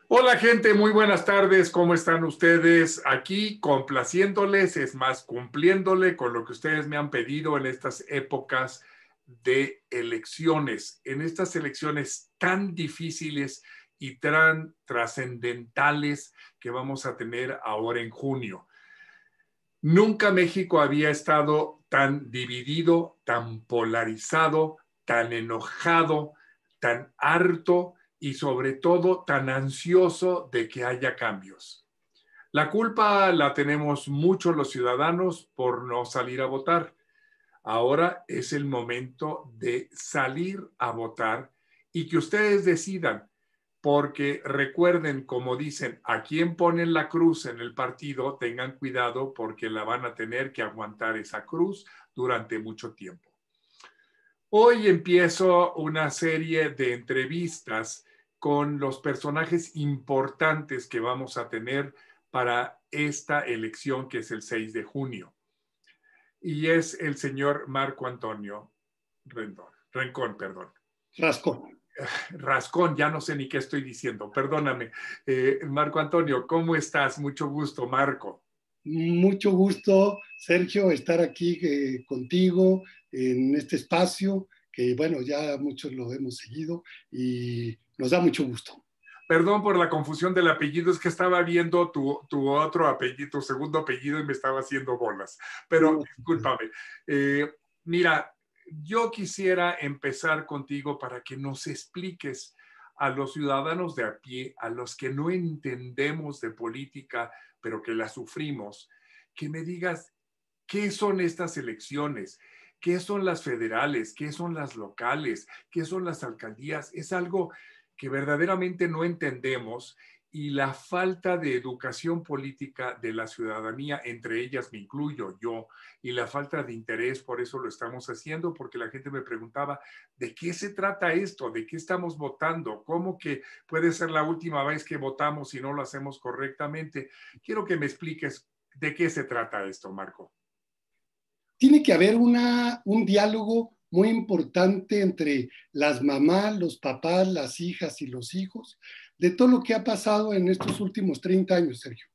Hola gente, muy buenas tardes, ¿cómo están ustedes? Aquí complaciéndoles, es más, cumpliéndole con lo que ustedes me han pedido en estas épocas de elecciones, en estas elecciones tan difíciles y tan trascendentales que vamos a tener ahora en junio. Nunca México había estado tan dividido, tan polarizado, tan enojado, tan harto y sobre todo tan ansioso de que haya cambios. La culpa la tenemos muchos los ciudadanos por no salir a votar. Ahora es el momento de salir a votar y que ustedes decidan, porque recuerden, como dicen, a quien ponen la cruz en el partido, tengan cuidado porque la van a tener que aguantar esa cruz durante mucho tiempo. Hoy empiezo una serie de entrevistas con los personajes importantes que vamos a tener para esta elección que es el 6 de junio. Y es el señor Marco Antonio Rincón, perdón. Rascón. Rascón, ya no sé ni qué estoy diciendo, perdóname. Marco Antonio, ¿cómo estás? Mucho gusto, Marco. Mucho gusto, Sergio, estar aquí contigo en este espacio, que bueno, ya muchos lo hemos seguido y nos da mucho gusto. Perdón por la confusión del apellido, es que estaba viendo tu otro apellido, tu segundo apellido y me estaba haciendo bolas. Pero No, discúlpame. Mira, yo quisiera empezar contigo para que nos expliques a los ciudadanos de a pie, a los que no entendemos de política, pero que la sufrimos, que me digas qué son estas elecciones, qué son las federales, qué son las locales, qué son las alcaldías. Es algo que verdaderamente no entendemos y la falta de educación política de la ciudadanía, entre ellas me incluyo yo, y la falta de interés, por eso lo estamos haciendo, porque la gente me preguntaba, ¿de qué se trata esto? ¿De qué estamos votando? ¿Cómo que puede ser la última vez que votamos si no lo hacemos correctamente? Quiero que me expliques de qué se trata esto, Marco. tiene que haber un diálogo muy importante entre las mamás, los papás, las hijas y los hijos, de todo lo que ha pasado en estos últimos 30 años, Sergio.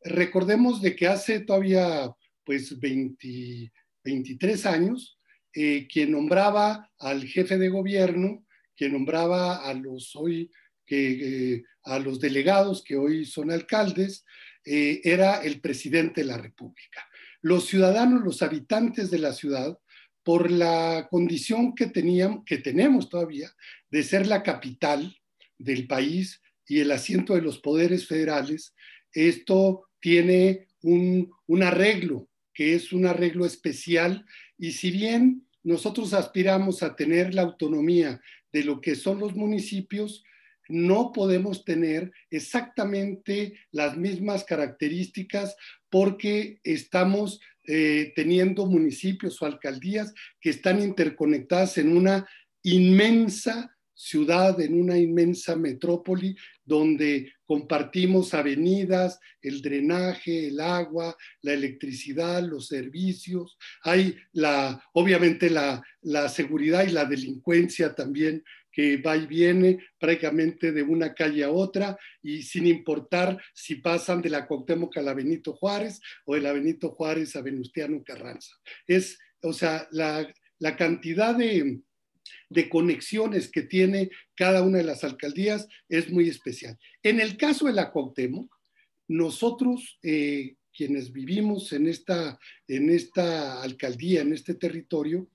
Recordemos de que hace todavía pues 23 años, quien nombraba al jefe de gobierno, quien nombraba a los hoy a los delegados que hoy son alcaldes, era el presidente de la República. Los ciudadanos, los habitantes de la ciudad, por la condición que tenemos todavía de ser la capital del país y el asiento de los poderes federales, esto tiene un arreglo, que es un arreglo especial, y si bien nosotros aspiramos a tener la autonomía de lo que son los municipios, no podemos tener exactamente las mismas características porque estamos teniendo municipios o alcaldías que están interconectadas en una inmensa ciudad, en una inmensa metrópoli donde compartimos avenidas, el drenaje, el agua, la electricidad, los servicios. Hay obviamente la seguridad y la delincuencia también que va y viene prácticamente de una calle a otra y sin importar si pasan de la Cuauhtémoc a la Benito Juárez o de la Benito Juárez a Venustiano Carranza. O sea, la cantidad de conexiones que tiene cada una de las alcaldías es muy especial. En el caso de la Cuauhtémoc, nosotros, quienes vivimos en esta alcaldía, en este territorio,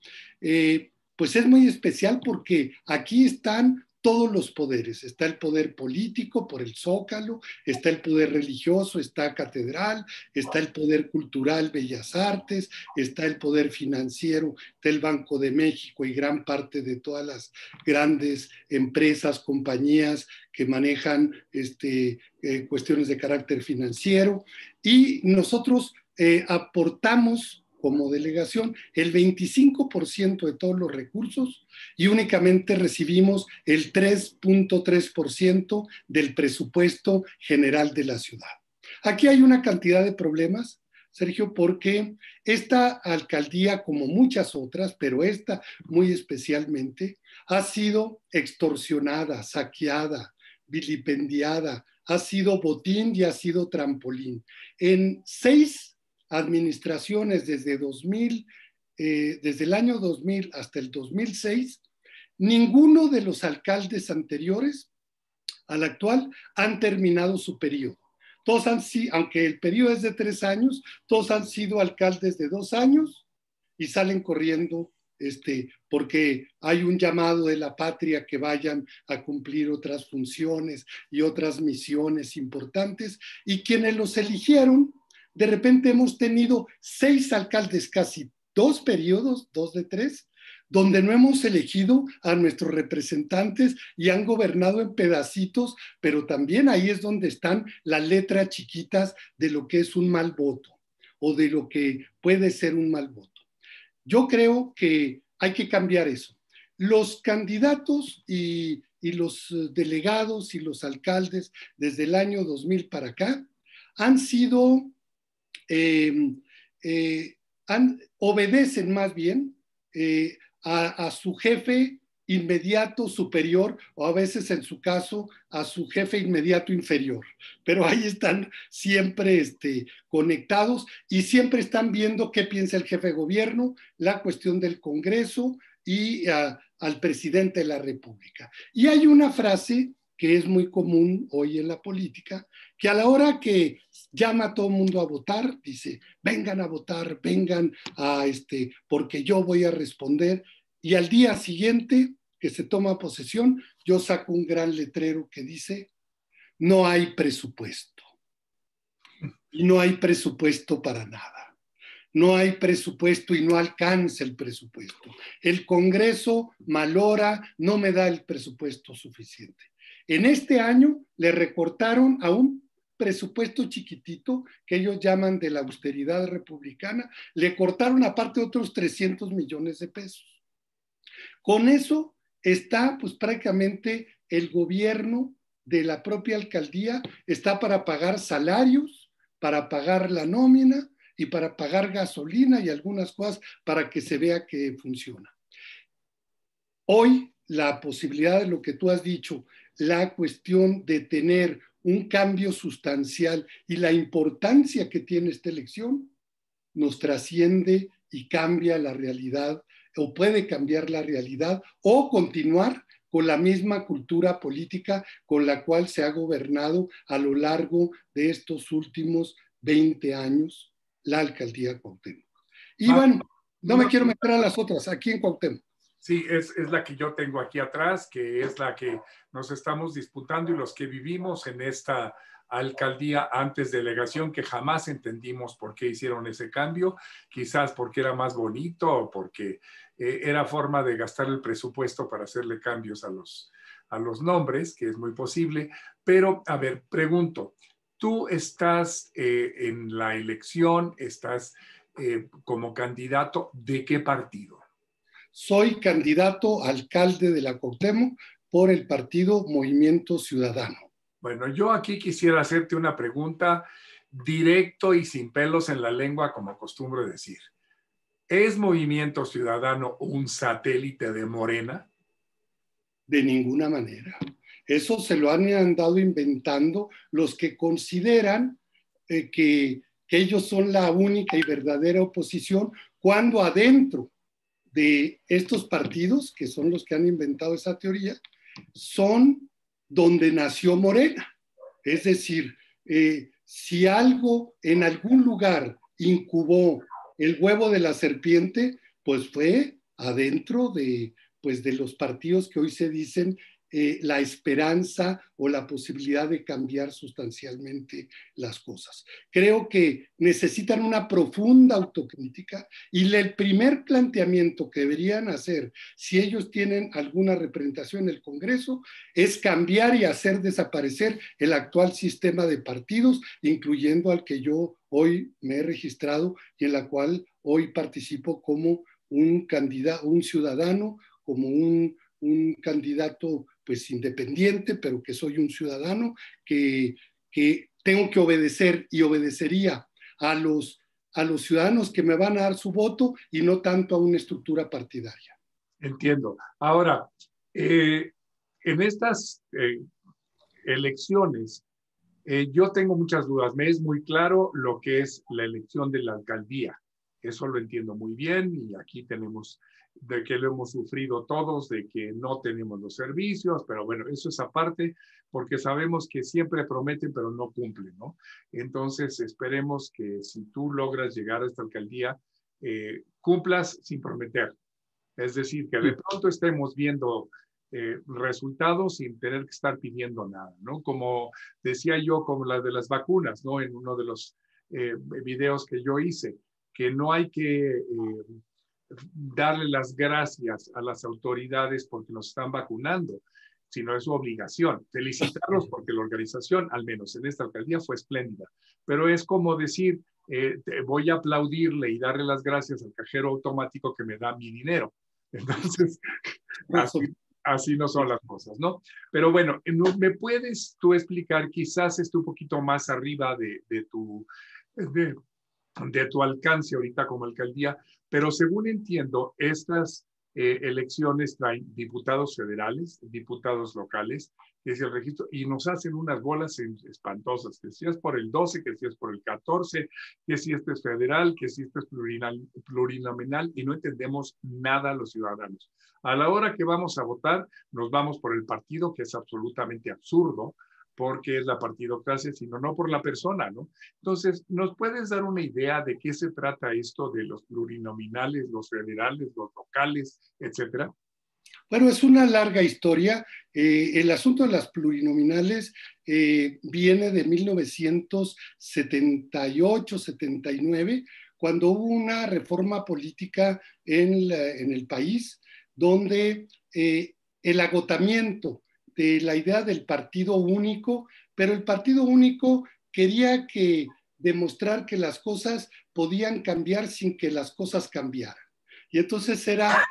pues es muy especial porque aquí están todos los poderes. Está el poder político por el Zócalo, está el poder religioso, está Catedral, está el poder cultural, Bellas Artes, está el poder financiero del Banco de México y gran parte de todas las grandes empresas, compañías que manejan cuestiones de carácter financiero. Y nosotros aportamos como delegación el 25% de todos los recursos y únicamente recibimos el 3.3% del presupuesto general de la ciudad. Aquí hay una cantidad de problemas, Sergio, porque esta alcaldía, como muchas otras, pero esta muy especialmente, ha sido extorsionada, saqueada, vilipendiada, ha sido botín y ha sido trampolín. En 6 administraciones desde el año 2000 hasta el 2006, ninguno de los alcaldes anteriores al actual han terminado su periodo. Todos han sido, aunque el periodo es de 3 años, todos han sido alcaldes de 2 años y salen corriendo porque hay un llamado de la patria que vayan a cumplir otras funciones y otras misiones importantes, y quienes los eligieron, de repente hemos tenido 6 alcaldes, casi 2 periodos, 2 de 3, donde no hemos elegido a nuestros representantes y han gobernado en pedacitos, pero también ahí es donde están las letras chiquitas de lo que es un mal voto o de lo que puede ser un mal voto. Yo creo que hay que cambiar eso. Los candidatos y los delegados y los alcaldes desde el año 2000 para acá han sido, obedecen más bien a su jefe inmediato superior, o a veces en su caso a su jefe inmediato inferior, pero ahí están siempre conectados y siempre están viendo qué piensa el jefe de gobierno, la cuestión del Congreso y al presidente de la República. Y hay una frase que es muy común hoy en la política, que a la hora que llama a todo el mundo a votar, dice, vengan a votar, vengan porque yo voy a responder. Y al día siguiente que se toma posesión, yo saco un gran letrero que dice, no hay presupuesto. Y no hay presupuesto para nada. No hay presupuesto y no alcanza el presupuesto. El Congreso malora, no me da el presupuesto suficiente. En este año le recortaron a un presupuesto chiquitito que ellos llaman de la austeridad republicana, le cortaron aparte otros 300 millones de pesos. Con eso está pues prácticamente el gobierno de la propia alcaldía, está para pagar salarios, para pagar la nómina y para pagar gasolina y algunas cosas para que se vea que funciona. Hoy la posibilidad de lo que tú has dicho, la cuestión de tener un cambio sustancial y la importancia que tiene esta elección, nos trasciende y cambia la realidad, o puede cambiar la realidad, o continuar con la misma cultura política con la cual se ha gobernado a lo largo de estos últimos 20 años la alcaldía Cuauhtémoc. Y bueno, no me quiero meter a las otras, aquí en Cuauhtémoc. Sí, es la que yo tengo aquí atrás, que es la que nos estamos disputando y los que vivimos en esta alcaldía antes delegación, que jamás entendimos por qué hicieron ese cambio, quizás porque era más bonito o porque era forma de gastar el presupuesto para hacerle cambios a los nombres, que es muy posible. Pero, a ver, pregunto, tú estás en la elección, estás como candidato, ¿de qué partido? Soy candidato a alcalde de la Cuauhtémoc por el partido Movimiento Ciudadano. Bueno, yo aquí quisiera hacerte una pregunta directo y sin pelos en la lengua, como acostumbro decir. ¿Es Movimiento Ciudadano un satélite de Morena? De ninguna manera. Eso se lo han andado inventando los que consideran que ellos son la única y verdadera oposición, cuando adentro de estos partidos, que son los que han inventado esa teoría, son donde nació Morena. Es decir, si algo en algún lugar incubó el huevo de la serpiente, pues fue adentro de los partidos que hoy se dicen la esperanza o la posibilidad de cambiar sustancialmente las cosas. Creo que necesitan una profunda autocrítica y el primer planteamiento que deberían hacer si ellos tienen alguna representación en el Congreso es cambiar y hacer desaparecer el actual sistema de partidos, incluyendo al que yo hoy me he registrado y en la cual hoy participo como un candidato, un ciudadano, como un candidato pues independiente, pero que soy un ciudadano que tengo que obedecer y obedecería a los ciudadanos que me van a dar su voto y no tanto a una estructura partidaria. Entiendo. Ahora, en estas elecciones. Yo tengo muchas dudas. Me es muy claro lo que es la elección de la alcaldía. Eso lo entiendo muy bien y aquí tenemos de que lo hemos sufrido todos, de que no tenemos los servicios, pero bueno, eso es aparte, porque sabemos que siempre prometen, pero no cumplen, ¿no? Entonces, esperemos que si tú logras llegar a esta alcaldía, cumplas sin prometer. Es decir, que de pronto estemos viendo resultados sin tener que estar pidiendo nada, ¿no? Como decía yo, como la de las vacunas, ¿no? En uno de los videos que yo hice, que no hay que darle las gracias a las autoridades porque nos están vacunando, sino es su obligación. Felicitarlos porque la organización, al menos en esta alcaldía, fue espléndida. Pero es como decir, voy a aplaudirle y darle las gracias al cajero automático que me da mi dinero. Entonces, así no son las cosas, ¿no? Pero bueno, ¿me puedes tú explicar? Quizás esté un poquito más arriba de tu alcance ahorita como alcaldía, pero según entiendo, estas elecciones traen diputados federales, diputados locales, que es el registro, y nos hacen unas bolas espantosas, que si es por el 12, que si es por el 14, que si este es federal, que si este es plurinominal, y no entendemos nada los ciudadanos. A la hora que vamos a votar, nos vamos por el partido, que es absolutamente absurdo, porque es la partidocracia, sino no por la persona, ¿no? Entonces, ¿nos puedes dar una idea de qué se trata esto de los plurinominales, los federales, los locales, etcétera? Bueno, es una larga historia. El asunto de las plurinominales viene de 1978-79, cuando hubo una reforma política en el país, donde el agotamiento de la idea del partido único, pero el partido único quería demostrar que las cosas podían cambiar sin que las cosas cambiaran. Y entonces era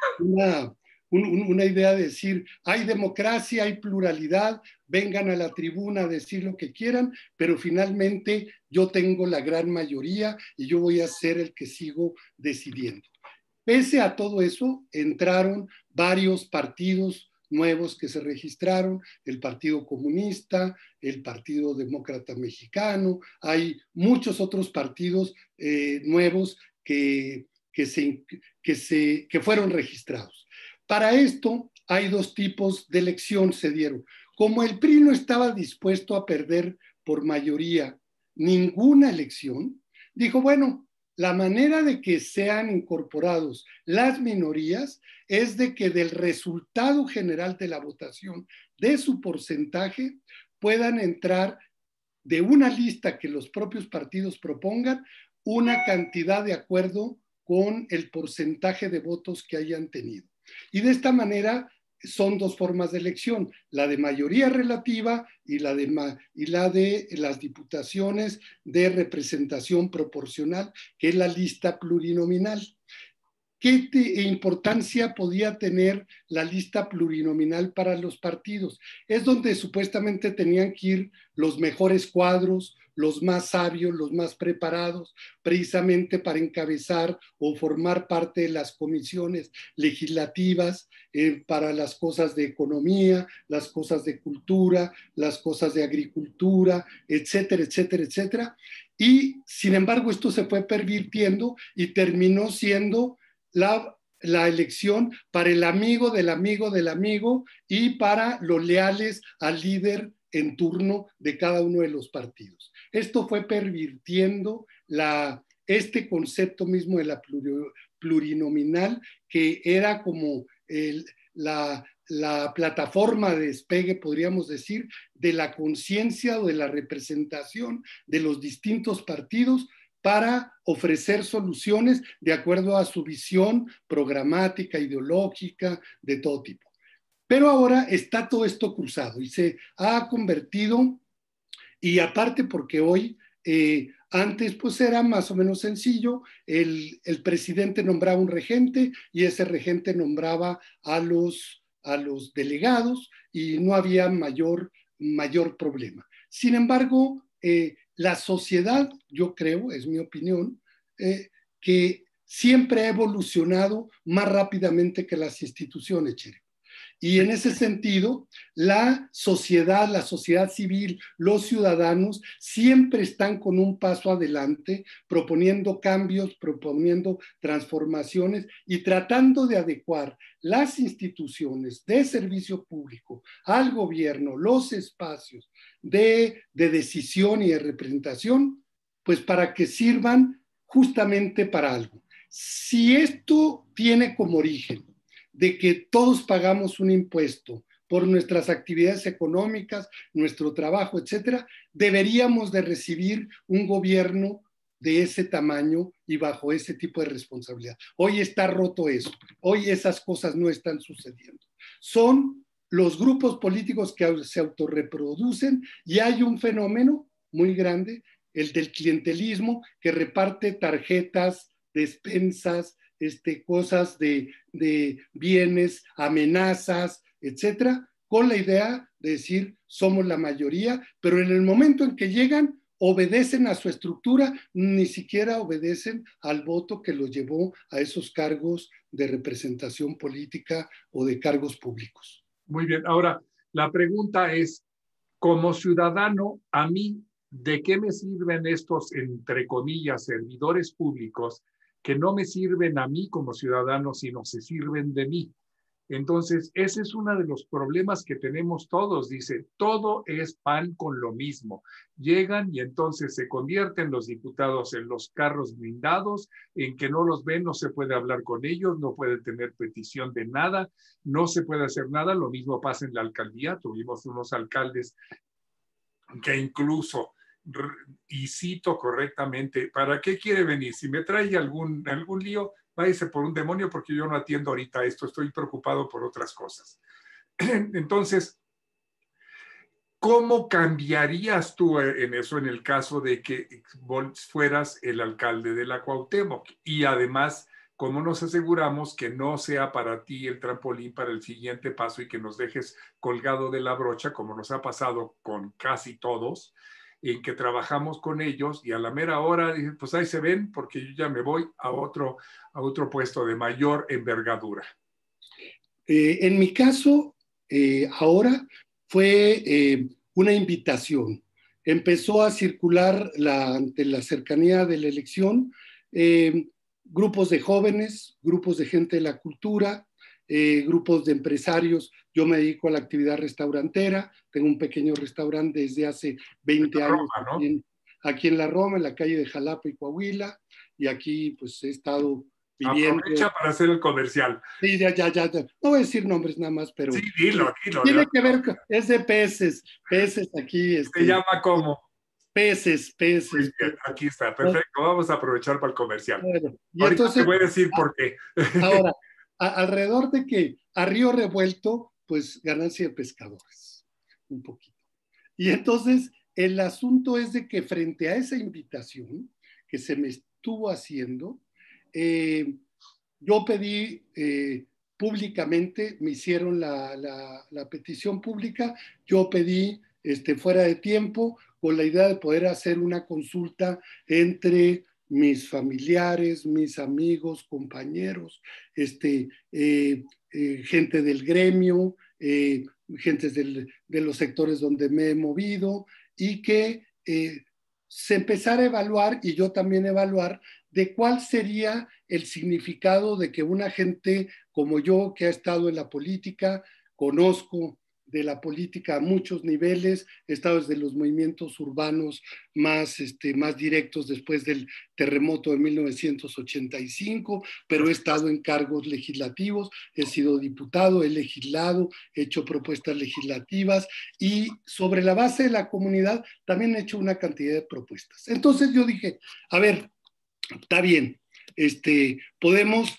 una idea de decir, hay democracia, hay pluralidad, vengan a la tribuna a decir lo que quieran, pero finalmente yo tengo la gran mayoría y yo voy a ser el que sigo decidiendo. Pese a todo eso, entraron varios partidos nuevos que se registraron, el Partido Comunista, el Partido Demócrata Mexicano, hay muchos otros partidos nuevos que fueron registrados. Para esto hay dos tipos de elección se dieron. Como el PRI no estaba dispuesto a perder por mayoría ninguna elección, dijo, bueno, la manera de que sean incorporados las minorías es de que del resultado general de la votación, de su porcentaje, puedan entrar de una lista que los propios partidos propongan una cantidad de acuerdo con el porcentaje de votos que hayan tenido. Y de esta manera son dos formas de elección, la de mayoría relativa y la de las diputaciones de representación proporcional, que es la lista plurinominal. ¿Qué importancia podía tener la lista plurinominal para los partidos? Es donde supuestamente tenían que ir los mejores cuadros, los más sabios, los más preparados, precisamente para encabezar o formar parte de las comisiones legislativas para las cosas de economía, las cosas de cultura, las cosas de agricultura, etcétera, etcétera, etcétera. Y sin embargo esto se fue pervirtiendo y terminó siendo la elección para el amigo del amigo del amigo y para los leales al líder en turno de cada uno de los partidos. Esto fue pervirtiendo este concepto mismo de la plurinominal, que era como la plataforma de despegue, podríamos decir, de la conciencia o de la representación de los distintos partidos para ofrecer soluciones de acuerdo a su visión programática, ideológica, de todo tipo. Pero ahora está todo esto cruzado y se ha convertido, y aparte porque hoy, antes pues era más o menos sencillo, el presidente nombraba un regente y ese regente nombraba a los delegados y no había mayor problema. Sin embargo, la sociedad, yo creo, es mi opinión, que siempre ha evolucionado más rápidamente que las instituciones, Chere. Y en ese sentido, la sociedad civil, los ciudadanos siempre están con un paso adelante, proponiendo cambios, proponiendo transformaciones y tratando de adecuar las instituciones de servicio público al gobierno, los espacios de decisión y de representación, pues para que sirvan justamente para algo. Si esto tiene como origen de que todos pagamos un impuesto por nuestras actividades económicas, nuestro trabajo, etcétera, deberíamos de recibir un gobierno de ese tamaño y bajo ese tipo de responsabilidad. Hoy está roto eso. Hoy esas cosas no están sucediendo. Son los grupos políticos que se autorreproducen y hay un fenómeno muy grande, el del clientelismo, que reparte tarjetas, despensas, cosas de bienes, amenazas, etcétera, con la idea de decir somos la mayoría, pero en el momento en que llegan obedecen a su estructura, ni siquiera obedecen al voto que los llevó a esos cargos de representación política o de cargos públicos. Muy bien, ahora la pregunta es, como ciudadano, a mí, ¿de qué me sirven estos, entre comillas, servidores públicos que no me sirven a mí como ciudadano, sino se sirven de mí? Entonces, ese es uno de los problemas que tenemos todos. Dice, todo es pan con lo mismo. Llegan y entonces se convierten los diputados en los carros blindados, en que no los ven, no se puede hablar con ellos, no puede tener petición de nada, no se puede hacer nada. Lo mismo pasa en la alcaldía. Tuvimos unos alcaldes que incluso, y cito correctamente, ¿para qué quiere venir? Si me trae algún lío, váyase por un demonio porque yo no atiendo ahorita esto, estoy preocupado por otras cosas. Entonces, ¿cómo cambiarías tú en eso en el caso de que fueras el alcalde de la Cuauhtémoc? Y además, ¿cómo nos aseguramos que no sea para ti el trampolín para el siguiente paso y que nos dejes colgado de la brocha, como nos ha pasado con casi todos, en que trabajamos con ellos y a la mera hora, pues ahí se ven, porque yo ya me voy a otro puesto de mayor envergadura? En mi caso, ahora fue una invitación. Empezó a circular ante la cercanía de la elección, grupos de jóvenes, grupos de gente de la cultura, grupos de empresarios. Yo me dedico a la actividad restaurantera, tengo un pequeño restaurante desde hace 20 años Roma, ¿no? aquí en la Roma, en la calle de Jalapa y Coahuila, y aquí pues he estado viviendo. Aprovecha para hacer el comercial. Sí, ya. No voy a decir nombres nada más, pero Sí, dilo. tiene que ver con, es de peces aquí. Se llama como. Peces. Muy bien, aquí está, perfecto. Vamos a aprovechar para el comercial. Bueno, y Ahorita te entonces, voy a decir por qué. ahora, alrededor de que a río revuelto, pues ganancia de pescadores, un poquito. Y entonces, el asunto es de que frente a esa invitación que se me estuvo haciendo, yo pedí públicamente, me hicieron la petición pública, yo pedí fuera de tiempo con la idea de poder hacer una consulta entre mis familiares, mis amigos, compañeros, gente del gremio, gentes de los sectores donde me he movido y que se empezara a evaluar y yo también evaluar de cuál sería el significado de que una gente como yo, que ha estado en la política, conozco de la política a muchos niveles, he estado desde los movimientos urbanos más directos después del terremoto de 1985, pero he estado en cargos legislativos, he sido diputado, he legislado, he hecho propuestas legislativas y sobre la base de la comunidad también he hecho una cantidad de propuestas. Entonces yo dije, a ver, está bien, podemos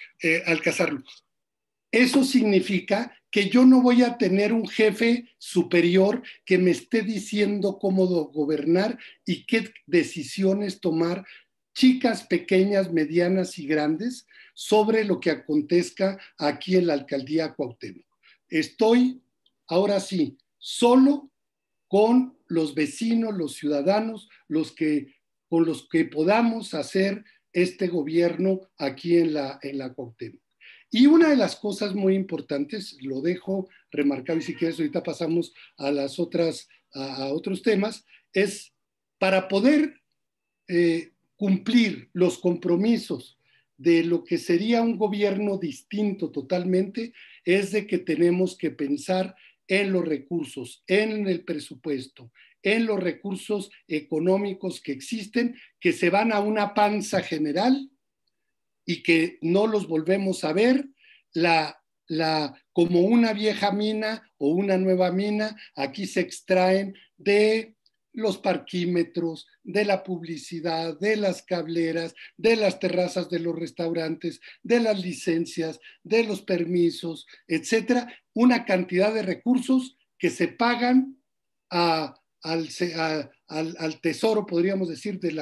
alcanzarlo. Eso significa que yo no voy a tener un jefe superior que me esté diciendo cómo gobernar y qué decisiones tomar, chicas, pequeñas, medianas y grandes, sobre lo que acontezca aquí en la alcaldía Cuauhtémoc. Estoy, ahora sí, solo con los vecinos, los ciudadanos, con los que podamos hacer este gobierno aquí en la Cuauhtémoc. Y una de las cosas muy importantes, lo dejo remarcado y si quieres ahorita pasamos a las otras, a otros temas, es para poder cumplir los compromisos de lo que sería un gobierno distinto totalmente, es de que tenemos que pensar en los recursos, en el presupuesto, en los recursos económicos que existen, que se van a una panza general y que no los volvemos a ver como una vieja mina o una nueva mina. Aquí se extraen de los parquímetros, de la publicidad, de las cableras, de las terrazas de los restaurantes, de las licencias, de los permisos, etcétera, una cantidad de recursos que se pagan al tesoro, podríamos decir, de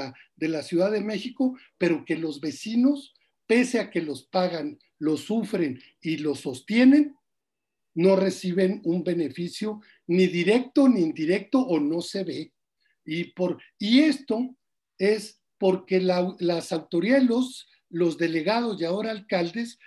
la Ciudad de México, pero que los vecinos, pese a que los pagan, los sufren y los sostienen, no reciben un beneficio ni directo ni indirecto o no se ve. Y esto es porque las autoridades, los delegados y ahora alcaldes,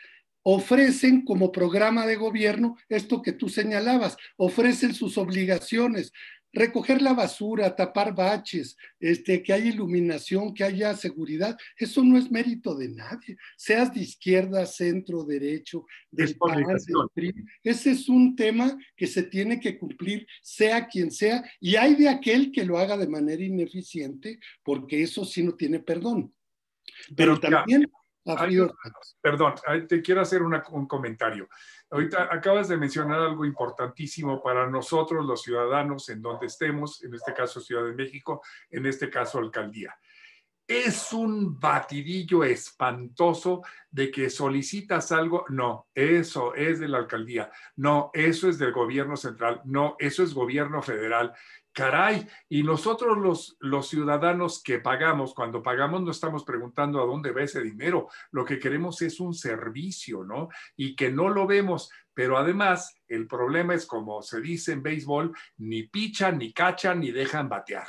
ofrecen como programa de gobierno esto que tú señalabas, ofrecen sus obligaciones, recoger la basura, tapar baches, que haya iluminación, que haya seguridad. Eso no es mérito de nadie, seas de izquierda, centro, derecho, del PAN, del PRI. Ese es un tema que se tiene que cumplir, sea quien sea, y hay de aquel que lo haga de manera ineficiente, porque eso sí no tiene perdón. Pero también... Perdón, te quiero hacer un comentario. Ahorita acabas de mencionar algo importantísimo para nosotros, los ciudadanos, en donde estemos, en este caso Ciudad de México, en este caso Alcaldía. Es un batidillo espantoso de que solicitas algo, no, eso es de la alcaldía, no, eso es del gobierno central, no, eso es gobierno federal. Caray, y nosotros los ciudadanos que pagamos, cuando pagamos no estamos preguntando a dónde va ese dinero, lo que queremos es un servicio, ¿no? Y que no lo vemos, pero además el problema es, como se dice en béisbol, ni pichan, ni cachan, ni dejan batear.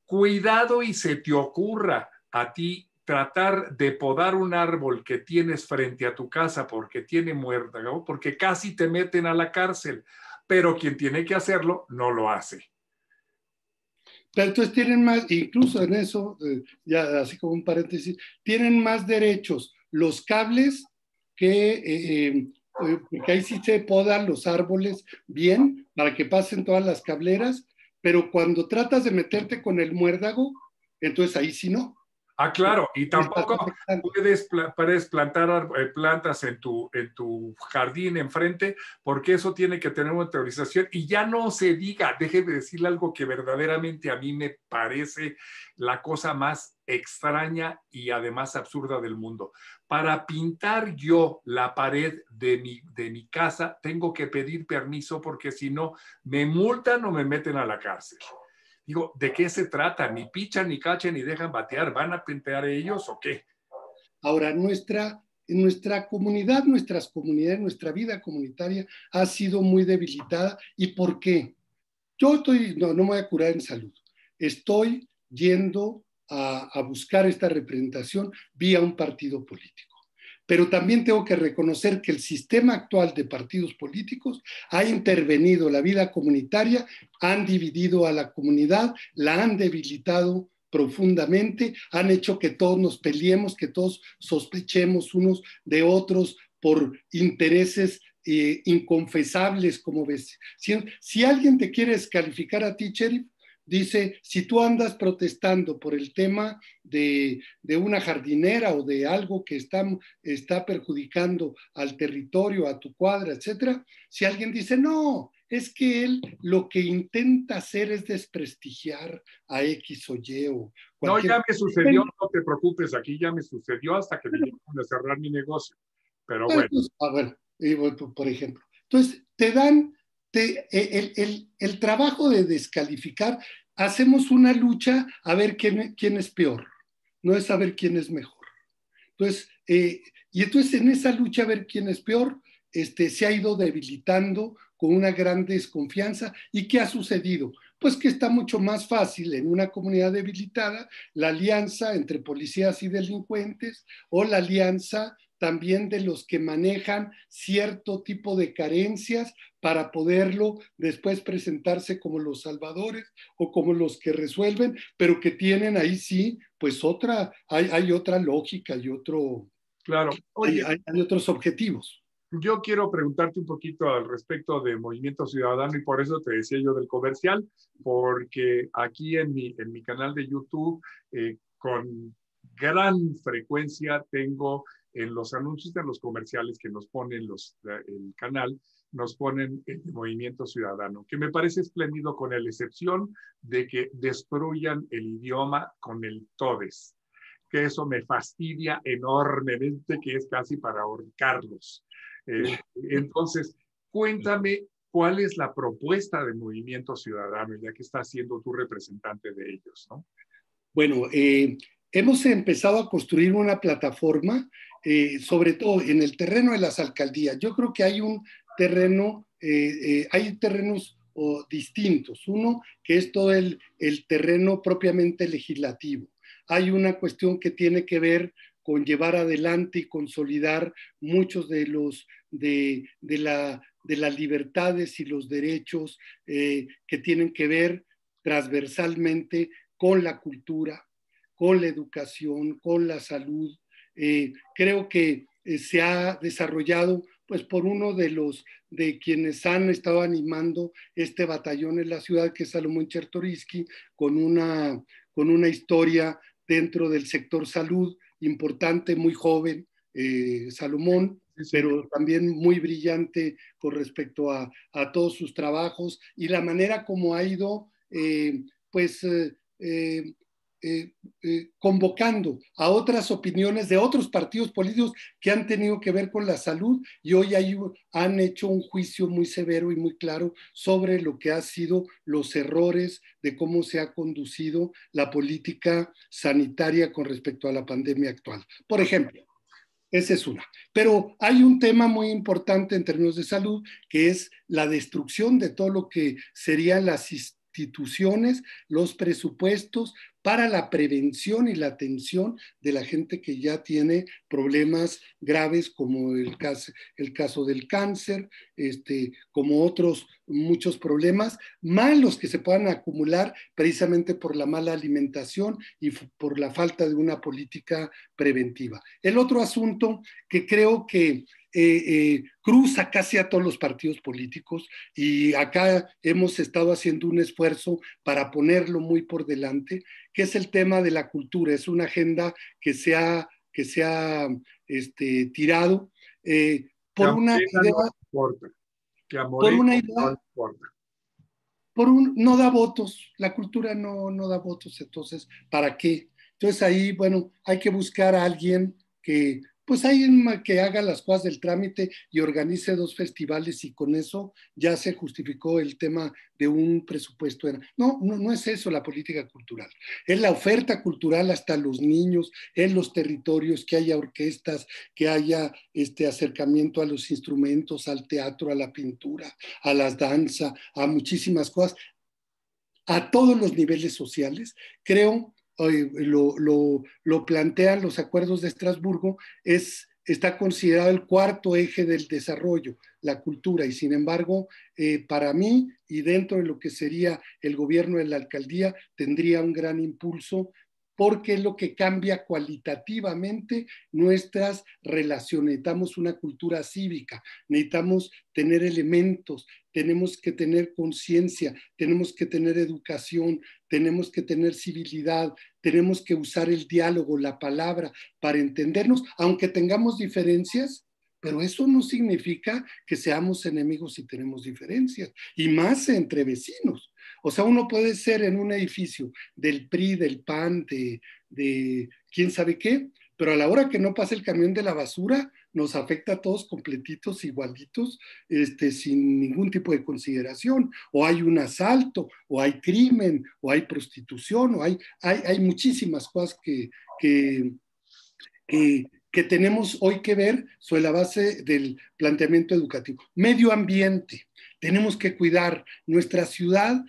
Cuidado y se te ocurra a ti tratar de podar un árbol que tienes frente a tu casa porque tiene muérdago, porque casi te meten a la cárcel, pero quien tiene que hacerlo no lo hace. Pero entonces tienen más, incluso en eso, ya así como un paréntesis, tienen más derechos los cables porque ahí sí se podan los árboles bien para que pasen todas las cableras, pero cuando tratas de meterte con el muérdago, entonces ahí sí no. Ah, claro, y tampoco puedes plantar plantas en tu jardín enfrente, porque eso tiene que tener una autorización. Y ya no se diga, déjeme decirle algo que verdaderamente a mí me parece la cosa más extraña y además absurda del mundo. Para pintar yo la pared de mi casa, tengo que pedir permiso porque si no, me multan o me meten a la cárcel. Digo, ¿de qué se trata? Ni pichan, ni cachan, ni dejan batear. ¿Van a pintar ellos o qué? Ahora, nuestra comunidad, nuestras comunidades, nuestra vida comunitaria ha sido muy debilitada. ¿Y por qué? Yo no me voy a curar en salud. Estoy yendo a buscar esta representación vía un partido político. Pero también tengo que reconocer que el sistema actual de partidos políticos ha intervenido la vida comunitaria, han dividido a la comunidad, la han debilitado profundamente, han hecho que todos nos peleemos, que todos sospechemos unos de otros por intereses inconfesables, como ves. Si alguien te quiere descalificar a ti, Sheriff, dice, si tú andas protestando por el tema de una jardinera o de algo que está perjudicando al territorio, a tu cuadra, etcétera, si alguien dice, no, es que él lo que intenta hacer es desprestigiar a X o Y o cualquier... No, ya me sucedió, no te preocupes, aquí ya me sucedió hasta que me llegaron a cerrar mi negocio. Pero bueno. Por ejemplo. Entonces, te dan el trabajo de descalificar, hacemos una lucha a ver quién es peor, no es saber quién es mejor. Entonces, y entonces en esa lucha a ver quién es peor, se ha ido debilitando con una gran desconfianza. ¿Y qué ha sucedido? Pues que está mucho más fácil en una comunidad debilitada la alianza entre policías y delincuentes o la alianza también de los que manejan cierto tipo de carencias para poderlo después presentarse como los salvadores o como los que resuelven, pero que tienen ahí sí, pues hay otra lógica y Claro. Oye, hay otros objetivos. yo quiero preguntarte un poquito al respecto de Movimiento Ciudadano y por eso te decía yo del comercial, porque aquí en mi canal de YouTube, con gran frecuencia tengo en los anuncios de los comerciales que nos ponen el canal, nos ponen el Movimiento Ciudadano, que me parece espléndido con la excepción de que destruyan el idioma con el todes, que eso me fastidia enormemente, que es casi para ahorcarlos. Entonces, cuéntame cuál es la propuesta del Movimiento Ciudadano, ya que estás siendo tu representante de ellos, ¿no? Bueno, hemos empezado a construir una plataforma, sobre todo en el terreno de las alcaldías. Yo creo que hay un terreno, hay terrenos distintos. Uno, que es todo el terreno propiamente legislativo. Hay una cuestión que tiene que ver con llevar adelante y consolidar muchos de las libertades y los derechos que tienen que ver transversalmente con la cultura, con la educación, con la salud. Creo que se ha desarrollado pues por uno de quienes han estado animando este batallón en la ciudad, que es Salomón Chertoriski, con una historia dentro del sector salud importante, muy joven, Salomón, Sí, sí. pero también muy brillante con respecto a todos sus trabajos y la manera como ha ido, pues, eh, convocando a otras opiniones de otros partidos políticos que han tenido que ver con la salud y hoy han hecho un juicio muy severo y muy claro sobre lo que han sido los errores de cómo se ha conducido la política sanitaria con respecto a la pandemia actual. Por ejemplo, esa es una. Pero hay un tema muy importante en términos de salud, que es la destrucción de todo lo que serían las instituciones, los presupuestos para la prevención y la atención de la gente que ya tiene problemas graves como el caso del cáncer, como otros muchos problemas, más los que se puedan acumular precisamente por la mala alimentación y por la falta de una política preventiva. El otro asunto que creo que cruza casi a todos los partidos políticos y acá hemos estado haciendo un esfuerzo para ponerlo muy por delante, que es el tema de la cultura. Es una agenda que se ha tirado Que por a una Morena idea, no le importa. Que a por Morena una no le idea, importa. no da votos, la cultura no da votos, entonces, ¿para qué? Entonces ahí, bueno, hay que buscar a alguien que, pues alguien que haga las cosas del trámite y organice 2 festivales y con eso ya se justificó el tema de un presupuesto. No es eso la política cultural, es la oferta cultural hasta los niños, en los territorios, que haya orquestas, que haya este acercamiento a los instrumentos, al teatro, a la pintura, a las danzas, a muchísimas cosas a todos los niveles sociales. Creo, lo plantean los acuerdos de Estrasburgo, está considerado el cuarto eje del desarrollo, la cultura, y sin embargo, para mí y dentro de lo que sería el gobierno de la alcaldía, tendría un gran impulso porque es lo que cambia cualitativamente nuestras relaciones. Necesitamos una cultura cívica, necesitamos tener elementos, tenemos que tener conciencia, tenemos que tener educación, tenemos que tener civilidad, tenemos que usar el diálogo, la palabra para entendernos, aunque tengamos diferencias, pero eso no significa que seamos enemigos si tenemos diferencias, y más entre vecinos. O sea, uno puede ser en un edificio del PRI, del PAN, de quién sabe qué, pero a la hora que no pasa el camión de la basura, nos afecta a todos completitos, igualitos, sin ningún tipo de consideración. O hay un asalto, o hay crimen, o hay prostitución, o hay muchísimas cosas que tenemos hoy que ver sobre la base del planteamiento educativo. Medio ambiente, tenemos que cuidar nuestra ciudad,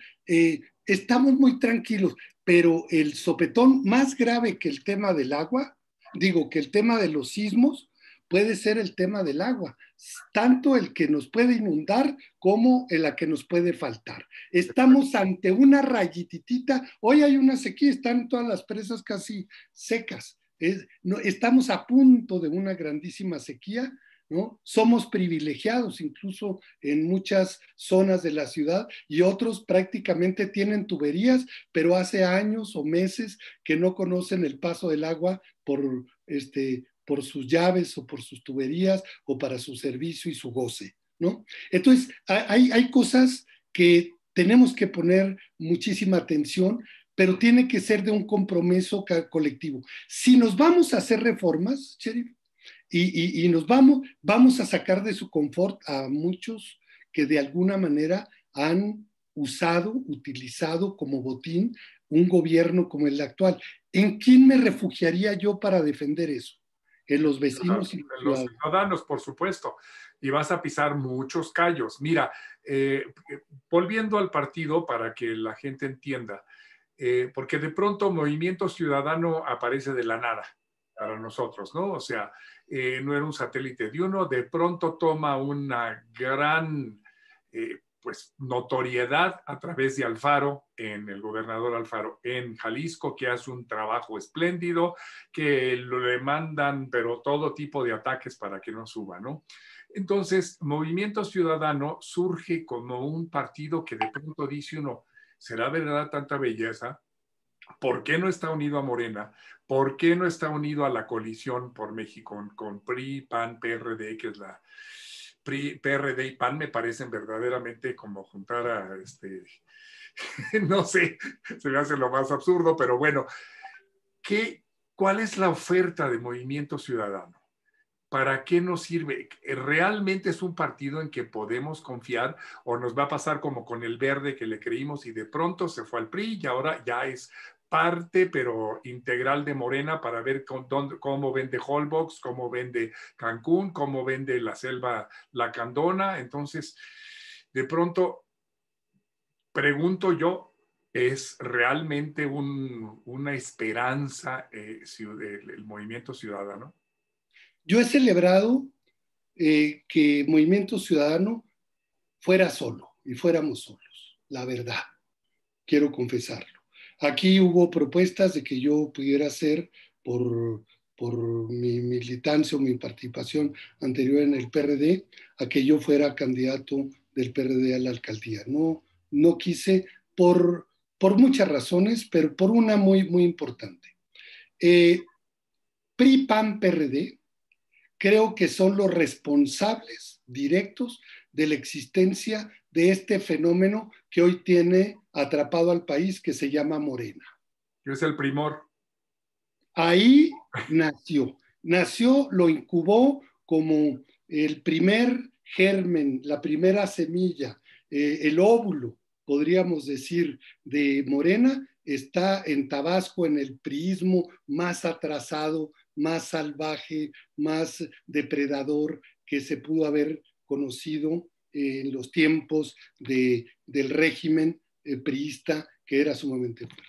estamos muy tranquilos, pero el sopetón más grave que el tema del agua, digo que el tema de los sismos, puede ser el tema del agua, tanto el que nos puede inundar como el que nos puede faltar. Estamos ante una rayititita, hoy hay una sequía, están todas las presas casi secas, no, estamos a punto de una grandísima sequía, ¿no? Somos privilegiados incluso en muchas zonas de la ciudad y otros prácticamente tienen tuberías, pero hace años o meses que no conocen el paso del agua por sus llaves o por sus tuberías o para su servicio y su goce, ¿no? Entonces, hay cosas que tenemos que poner muchísima atención, pero tiene que ser de un compromiso colectivo. Si nos vamos a hacer reformas, Sheriff, y nos vamos a sacar de su confort a muchos que de alguna manera han utilizado como botín un gobierno como el actual. ¿En quién me refugiaría yo para defender eso? En los vecinos y los Los ciudadanos. ciudadanos, por supuesto, y vas a pisar muchos callos. Mira, volviendo al partido para que la gente entienda, porque de pronto Movimiento Ciudadano aparece de la nada para nosotros, ¿no? O sea, no era un satélite de uno, de pronto toma una gran, pues, notoriedad a través de Alfaro, en el gobernador Alfaro, en Jalisco, que hace un trabajo espléndido, que le mandan, pero todo tipo de ataques para que no suba, ¿no? Entonces, Movimiento Ciudadano surge como un partido que de pronto dice uno, ¿será verdad tanta belleza? ¿Por qué no está unido a Morena? ¿Por qué no está unido a la coalición por México con PRI, PAN, PRD, que es la PRI, PRD y PAN me parecen verdaderamente como juntar a no sé, se me hace lo más absurdo, pero bueno, ¿cuál es la oferta de Movimiento Ciudadano? ¿Para qué nos sirve? ¿Realmente es un partido en que podemos confiar o nos va a pasar como con el Verde que le creímos y de pronto se fue al PRI y ahora ya es parte pero integral de Morena para ver cómo vende Holbox, cómo vende Cancún, cómo vende la selva Lacandona? Entonces, de pronto, pregunto yo, ¿es realmente una esperanza el movimiento ciudadano? Yo he celebrado que Movimiento Ciudadano fuera solo y fuéramos solos, la verdad, quiero confesarlo. Aquí hubo propuestas de que yo pudiera ser por mi militancia o mi participación anterior en el PRD, a que yo fuera candidato del PRD a la alcaldía. No, no quise por muchas razones, pero por una muy, muy importante. PRI, PAN, PRD creo que son los responsables directos de la existencia de este fenómeno que hoy tiene atrapado al país, que se llama Morena. Es el primor. Ahí nació, lo incubó como el primer germen, la primera semilla, el óvulo, podríamos decir, de Morena, está en Tabasco, en el priismo más atrasado, más salvaje, más depredador que se pudo haber conocido en los tiempos del régimen priista, que era sumamente fuerte.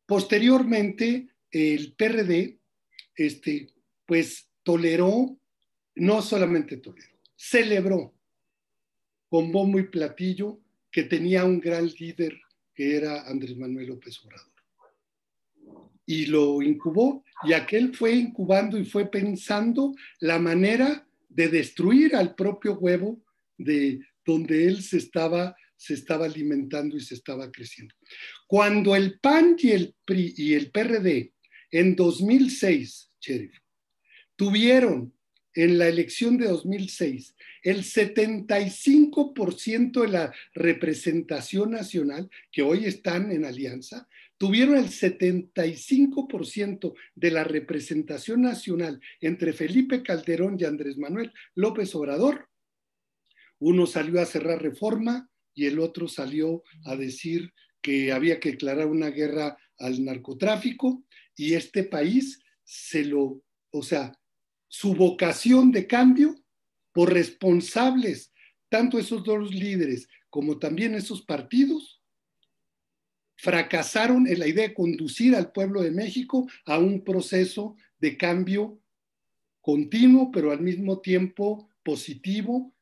Posteriormente, el PRD, pues toleró, no solamente toleró, celebró con bombo y platillo que tenía un gran líder que era Andrés Manuel López Obrador. Y lo incubó, y aquel fue incubando y fue pensando la manera de destruir al propio huevo de donde él se estaba alimentando y se estaba creciendo. Cuando el PAN y el PRI y el PRD en 2006, Sheriff, tuvieron en la elección de 2006 el 75% de la representación nacional, que hoy están en alianza, tuvieron el 75% de la representación nacional entre Felipe Calderón y Andrés Manuel López Obrador. Uno salió a cerrar Reforma y el otro salió a decir que había que declarar una guerra al narcotráfico, y este país su vocación de cambio por responsables, tanto esos dos líderes como también esos partidos, fracasaron en la idea de conducir al pueblo de México a un proceso de cambio continuo, pero al mismo tiempo positivo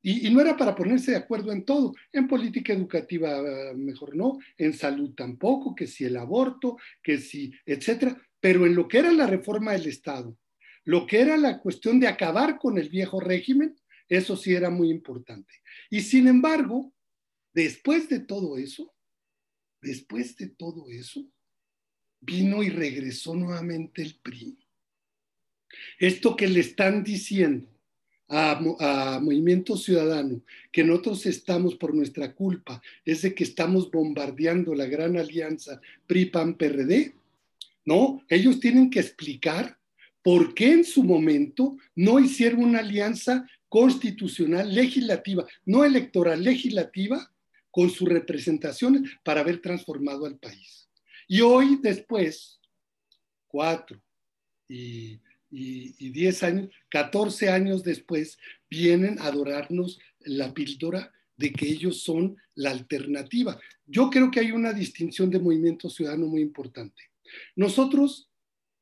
y no era para ponerse de acuerdo en todo. En política educativa mejor no, en salud tampoco, que si el aborto, que si, etcétera. Pero en lo que era la reforma del Estado, lo que era la cuestión de acabar con el viejo régimen, eso sí era muy importante. Y sin embargo, después de todo eso, vino y regresó nuevamente el PRI. Esto que le están diciendo a Movimiento Ciudadano, que nosotros estamos por nuestra culpa, es de que estamos bombardeando la gran alianza PRI-PAN-PRD, ¿no? Ellos tienen que explicar por qué en su momento no hicieron una alianza constitucional legislativa, no electoral, legislativa, con sus representaciones para haber transformado al país. Y hoy después, 4 y 10 años, 14 años después, vienen a dorarnos la píldora de que ellos son la alternativa. Yo creo que hay una distinción de Movimiento Ciudadano muy importante. Nosotros,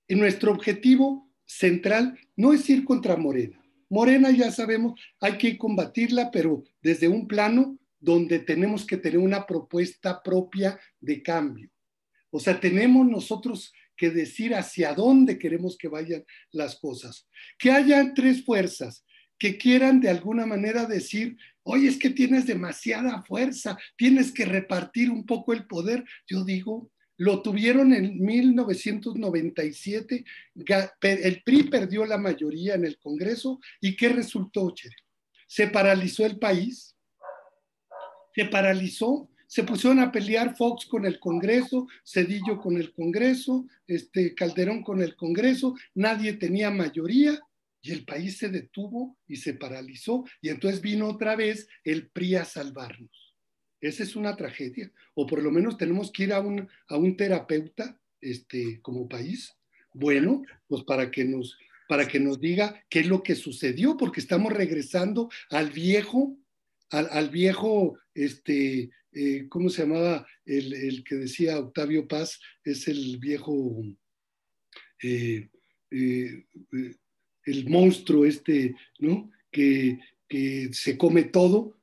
en nuestro objetivo central, no es ir contra Morena. Morena ya sabemos, hay que combatirla, pero desde un plano donde tenemos que tener una propuesta propia de cambio. O sea, tenemos nosotros que decir hacia dónde queremos que vayan las cosas. Que haya 3 fuerzas que quieran de alguna manera decir, oye, es que tienes demasiada fuerza, tienes que repartir un poco el poder. Yo digo, lo tuvieron en 1997, el PRI perdió la mayoría en el Congreso, ¿y qué resultó, Chere? Se paralizó el país, se paralizó, se pusieron a pelear Fox con el Congreso, Zedillo con el Congreso, Calderón con el Congreso, nadie tenía mayoría y el país se detuvo y se paralizó y entonces vino otra vez el PRI a salvarnos. Esa es una tragedia, o por lo menos tenemos que ir a un terapeuta como país, bueno, pues para que nos diga qué es lo que sucedió, porque estamos regresando al viejo, ¿cómo se llamaba el que decía Octavio Paz? Es el viejo, eh, eh, el monstruo ¿no? Que se come todo,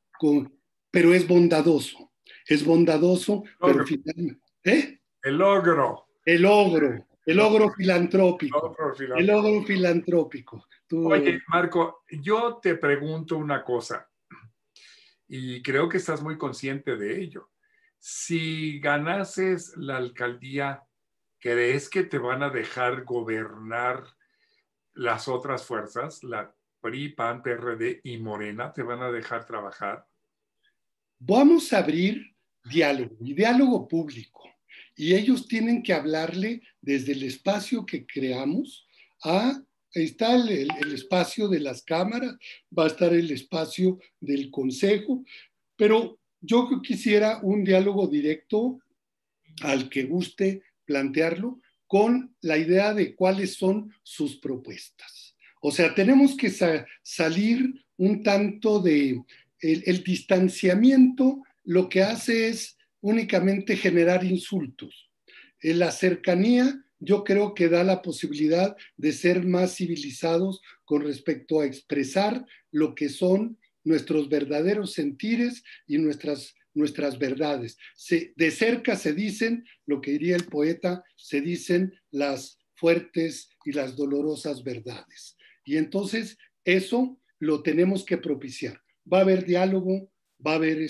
pero es bondadoso. Es bondadoso, pero finalmente, ¿eh? El ogro. El ogro filantrópico. El ogro filantrópico. Oye, Marco, yo te pregunto una cosa, y creo que estás muy consciente de ello. Si ganases la alcaldía, ¿crees que te van a dejar gobernar las otras fuerzas, la PRI, PAN, PRD y Morena? ¿Te van a dejar trabajar? Vamos a abrir diálogo y diálogo público. Y ellos tienen que hablarle desde el espacio que creamos está el espacio de las cámaras, va a estar el espacio del consejo, pero yo quisiera un diálogo directo al que guste plantearlo con la idea de cuáles son sus propuestas. O sea, tenemos que salir un tanto de el distanciamiento, lo que hace es únicamente generar insultos. La cercanía yo creo que da la posibilidad de ser más civilizados con respecto a expresar lo que son nuestros verdaderos sentires y nuestras verdades. De cerca se dicen, lo que diría el poeta, se dicen las fuertes y las dolorosas verdades. Y entonces eso lo tenemos que propiciar. Va a haber diálogo, va a haber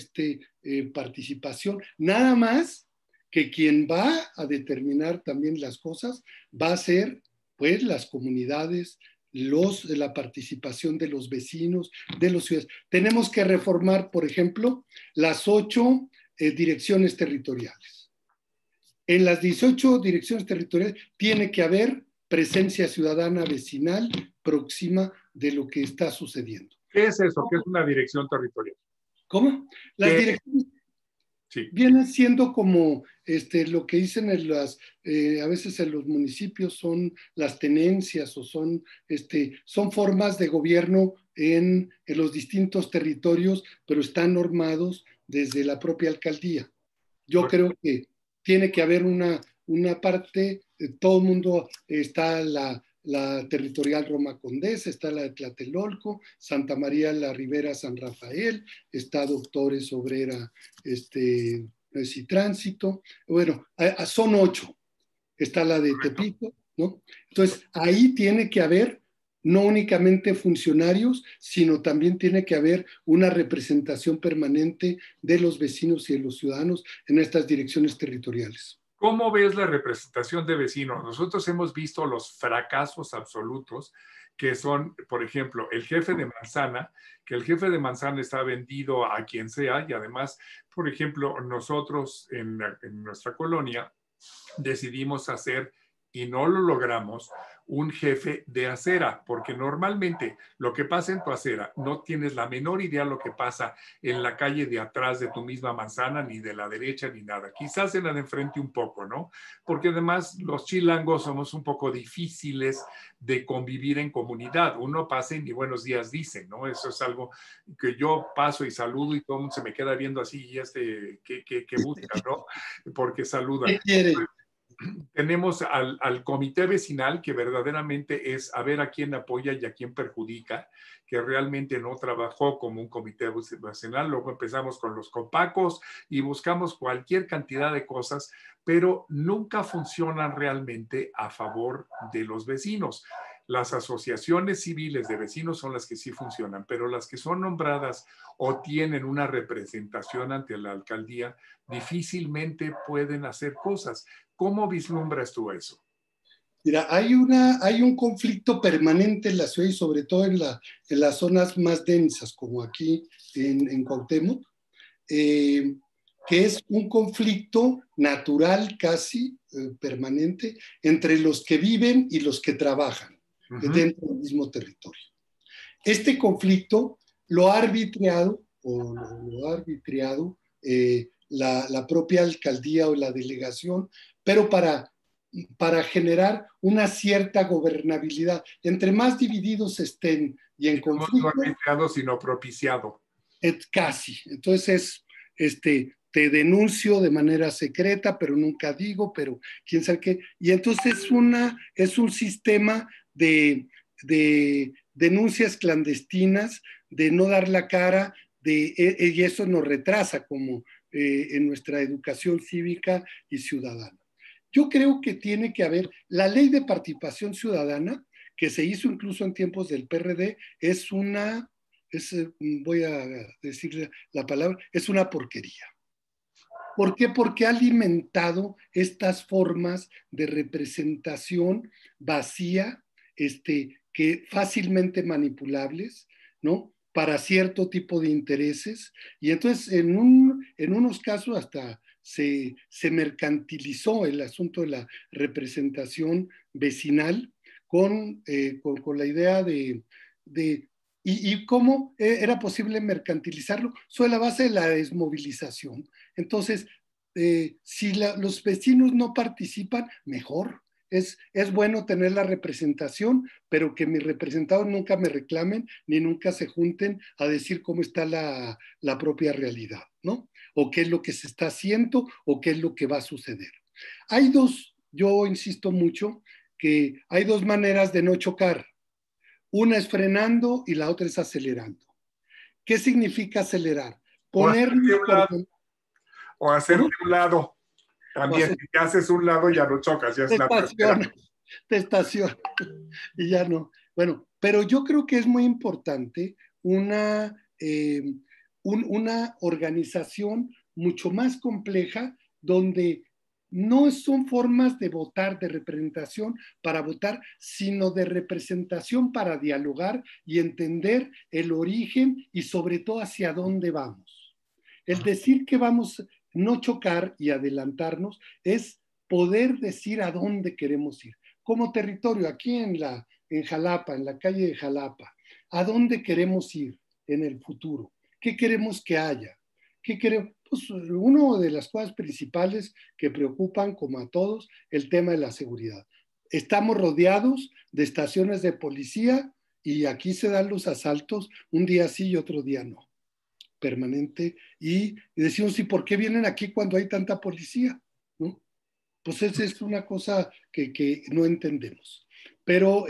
participación, nada más que quien va a determinar también las cosas va a ser pues las comunidades, la participación de los vecinos, de los ciudadanos. Tenemos que reformar, por ejemplo, las 8 direcciones territoriales. En las 18 direcciones territoriales tiene que haber presencia ciudadana vecinal próxima de lo que está sucediendo. ¿Qué es eso? ¿Qué es una dirección territorial? ¿Cómo? Las direcciones vienen siendo como lo que dicen a veces en los municipios son las tenencias o son formas de gobierno en los distintos territorios, pero están normados desde la propia alcaldía. Yo creo que tiene que haber una parte, todo el mundo está la territorial Roma Condesa, está la de Tlatelolco, Santa María la Ribera San Rafael, está Doctores Obrera y Tránsito. Bueno, son 8. Está la de Tepito, ¿no? Entonces, ahí tiene que haber no únicamente funcionarios, sino también tiene que haber una representación permanente de los vecinos y de los ciudadanos en estas direcciones territoriales. ¿Cómo ves la representación de vecinos? Nosotros hemos visto los fracasos absolutos que son, por ejemplo, el jefe de manzana, que el jefe de manzana está vendido a quien sea y además, por ejemplo, nosotros en nuestra colonia decidimos hacer, y no lo logramos, un jefe de acera, porque normalmente lo que pasa en tu acera no tienes la menor idea lo que pasa en la calle de atrás de tu misma manzana, ni de la derecha, ni nada. Quizás en la de enfrente un poco, ¿no? Porque además los chilangos somos un poco difíciles de convivir en comunidad. Uno pasa y ni buenos días dicen, ¿no? Eso es algo que yo paso y saludo y todo el mundo se me queda viendo así y ¿qué busca, ¿no? Porque saluda. ¿Qué quiere? Tenemos al comité vecinal, que verdaderamente es a ver a quién apoya y a quién perjudica, que realmente no trabajó como un comité vecinal. Luego empezamos con los copacos y buscamos cualquier cantidad de cosas, pero nunca funcionan realmente a favor de los vecinos. Las asociaciones civiles de vecinos son las que sí funcionan, pero las que son nombradas o tienen una representación ante la alcaldía difícilmente pueden hacer cosas. ¿Cómo vislumbras tú eso? Mira, hay un conflicto permanente en la ciudad y sobre todo en las zonas más densas, como aquí en Cuauhtémoc, que es un conflicto natural casi permanente entre los que viven y los que trabajan dentro del mismo territorio. Este conflicto lo ha arbitrado la propia alcaldía o la delegación, pero para generar una cierta gobernabilidad. Entre más divididos estén y en conflicto... No arbitrado, sino propiciado. Casi. Entonces, te denuncio de manera secreta, pero nunca digo, pero quién sabe qué. Y entonces es un sistema de denuncias clandestinas, de no dar la cara, y eso nos retrasa como en nuestra educación cívica y ciudadana. Yo creo que tiene que haber la ley de participación ciudadana, que se hizo incluso en tiempos del PRD, voy a decirle la palabra, es una porquería. ¿Por qué? Porque ha alimentado estas formas de representación vacía, que fácilmente manipulables, ¿no? Para cierto tipo de intereses. Y entonces, en unos casos hasta se mercantilizó el asunto de la representación vecinal con la idea ¿y cómo era posible mercantilizarlo? Sobre la base de la desmovilización. Entonces, si los vecinos no participan, mejor. Es bueno tener la representación, pero que mis representados nunca me reclamen ni nunca se junten a decir cómo está la propia realidad, ¿no? O qué es lo que se está haciendo o qué es lo que va a suceder. Yo insisto mucho que hay dos maneras de no chocar. Una es frenando y la otra es acelerando. ¿Qué significa acelerar? O hacerte un lado. También, si te haces un lado, ya no chocas, ya es la tercera. Te estaciona y ya no. Bueno, pero yo creo que es muy importante una organización mucho más compleja donde no son formas de votar, de representación para votar, sino de representación para dialogar y entender el origen y sobre todo hacia dónde vamos. El decir que vamos no chocar y adelantarnos es poder decir a dónde queremos ir. Como territorio, aquí en Jalapa, en la calle de Jalapa, ¿a dónde queremos ir en el futuro? ¿Qué queremos que haya? ¿Qué queremos? Pues una de las cosas principales que preocupan, como a todos, el tema de la seguridad. Estamos rodeados de estaciones de policía y aquí se dan los asaltos un día sí y otro día no, permanente. Y decimos, ¿y por qué vienen aquí cuando hay tanta policía? ¿No? Pues esa es una cosa que no entendemos. pero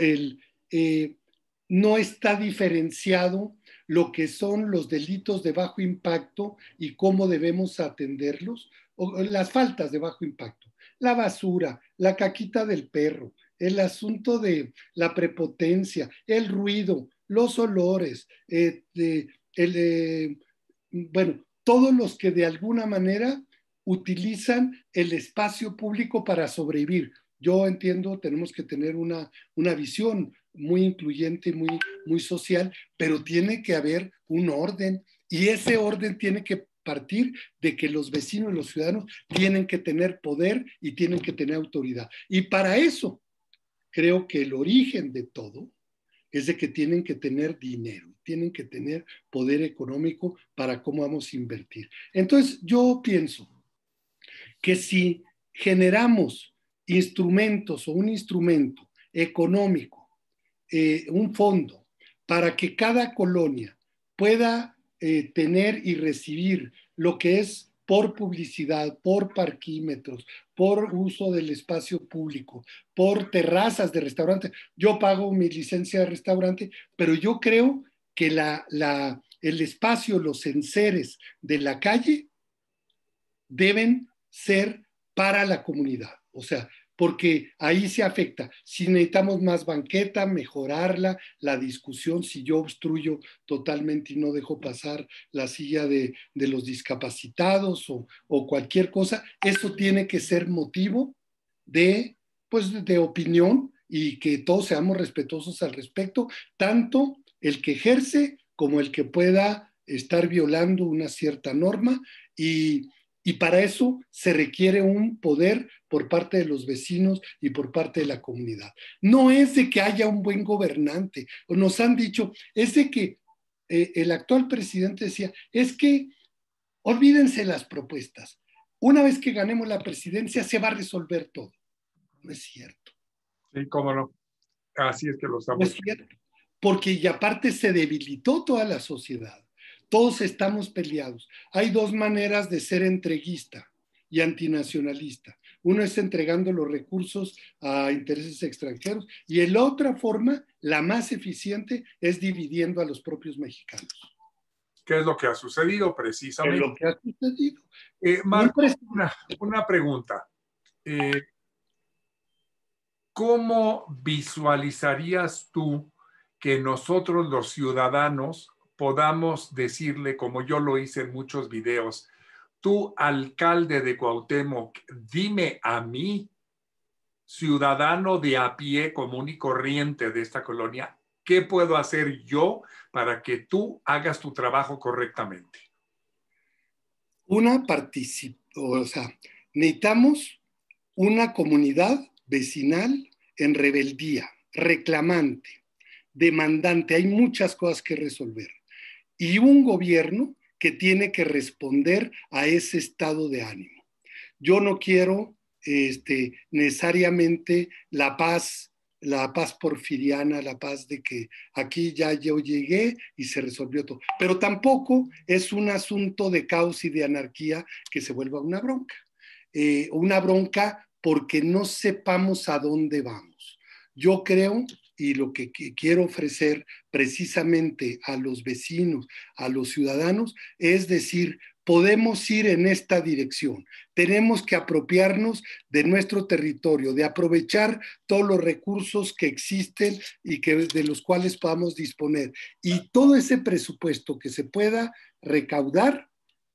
no está diferenciado lo que son los delitos de bajo impacto y cómo debemos atenderlos, o las faltas de bajo impacto, la basura, la caquita del perro, el asunto de la prepotencia, el ruido, los olores, bueno, todos los que de alguna manera utilizan el espacio público para sobrevivir. Yo entiendo, tenemos que tener una visión muy incluyente, muy social, pero tiene que haber un orden y ese orden tiene que partir de que los vecinos, los ciudadanos, tienen que tener poder y tienen que tener autoridad. Y para eso, creo que el origen de todo es de que tienen que tener dinero, tienen que tener poder económico para cómo vamos a invertir. Entonces, yo pienso que si generamos instrumentos o un instrumento económico, un fondo, para que cada colonia pueda tener y recibir lo que es por publicidad, por parquímetros, por uso del espacio público, por terrazas de restaurantes. Yo pago mi licencia de restaurante, pero yo creo que el espacio, los enseres de la calle deben ser para la comunidad. O sea, porque ahí se afecta. Si necesitamos más banqueta, mejorarla, la discusión, si yo obstruyo totalmente y no dejo pasar la silla de los discapacitados o cualquier cosa, eso tiene que ser motivo de, pues, de opinión y que todos seamos respetuosos al respecto, tanto el que ejerce como el que pueda estar violando una cierta norma y para eso se requiere un poder por parte de los vecinos y por parte de la comunidad. No es de que haya un buen gobernante, o nos han dicho, es de que el actual presidente decía, es que olvídense las propuestas. Una vez que ganemos la presidencia se va a resolver todo. No es cierto. Sí, cómo no. Así es que lo No estamos. es cierto. Porque y aparte se debilitó toda la sociedad. Todos estamos peleados. Hay dos maneras de ser entreguista y antinacionalista. Uno es entregando los recursos a intereses extranjeros y la otra forma, la más eficiente, es dividiendo a los propios mexicanos. ¿Qué es lo que ha sucedido Es precisamente? lo que ha sucedido. Marco, una pregunta. ¿Cómo visualizarías tú que nosotros los ciudadanos podamos decirle, como yo lo hice en muchos videos, tú, alcalde de Cuauhtémoc, dime a mí, ciudadano de a pie común y corriente de esta colonia, ¿qué puedo hacer yo para que tú hagas tu trabajo correctamente? O sea, necesitamos una comunidad vecinal en rebeldía, reclamante, demandante. Hay muchas cosas que resolver. Y un gobierno que tiene que responder a ese estado de ánimo. Yo no quiero necesariamente la paz porfiriana, la paz de que aquí ya yo llegué y se resolvió todo. Pero tampoco es un asunto de caos y de anarquía que se vuelva una bronca porque no sepamos a dónde vamos. Yo creo, y lo que quiero ofrecer precisamente a los vecinos, a los ciudadanos, es decir, podemos ir en esta dirección. Tenemos que apropiarnos de nuestro territorio, de aprovechar todos los recursos que existen y de los cuales podamos disponer. Y todo ese presupuesto que se pueda recaudar,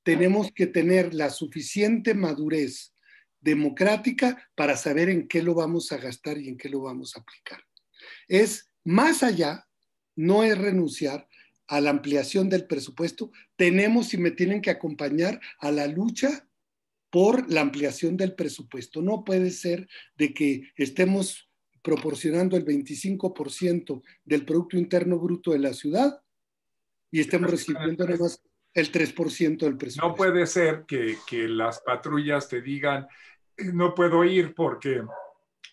tenemos que tener la suficiente madurez democrática para saber en qué lo vamos a gastar y en qué lo vamos a aplicar. Es más allá, no es renunciar a la ampliación del presupuesto, tenemos y me tienen que acompañar a la lucha por la ampliación del presupuesto. No puede ser de que estemos proporcionando el 25% del Producto Interno Bruto de la ciudad y estemos recibiendo nada más el 3% del presupuesto. No puede ser que las patrullas te digan, no puedo ir porque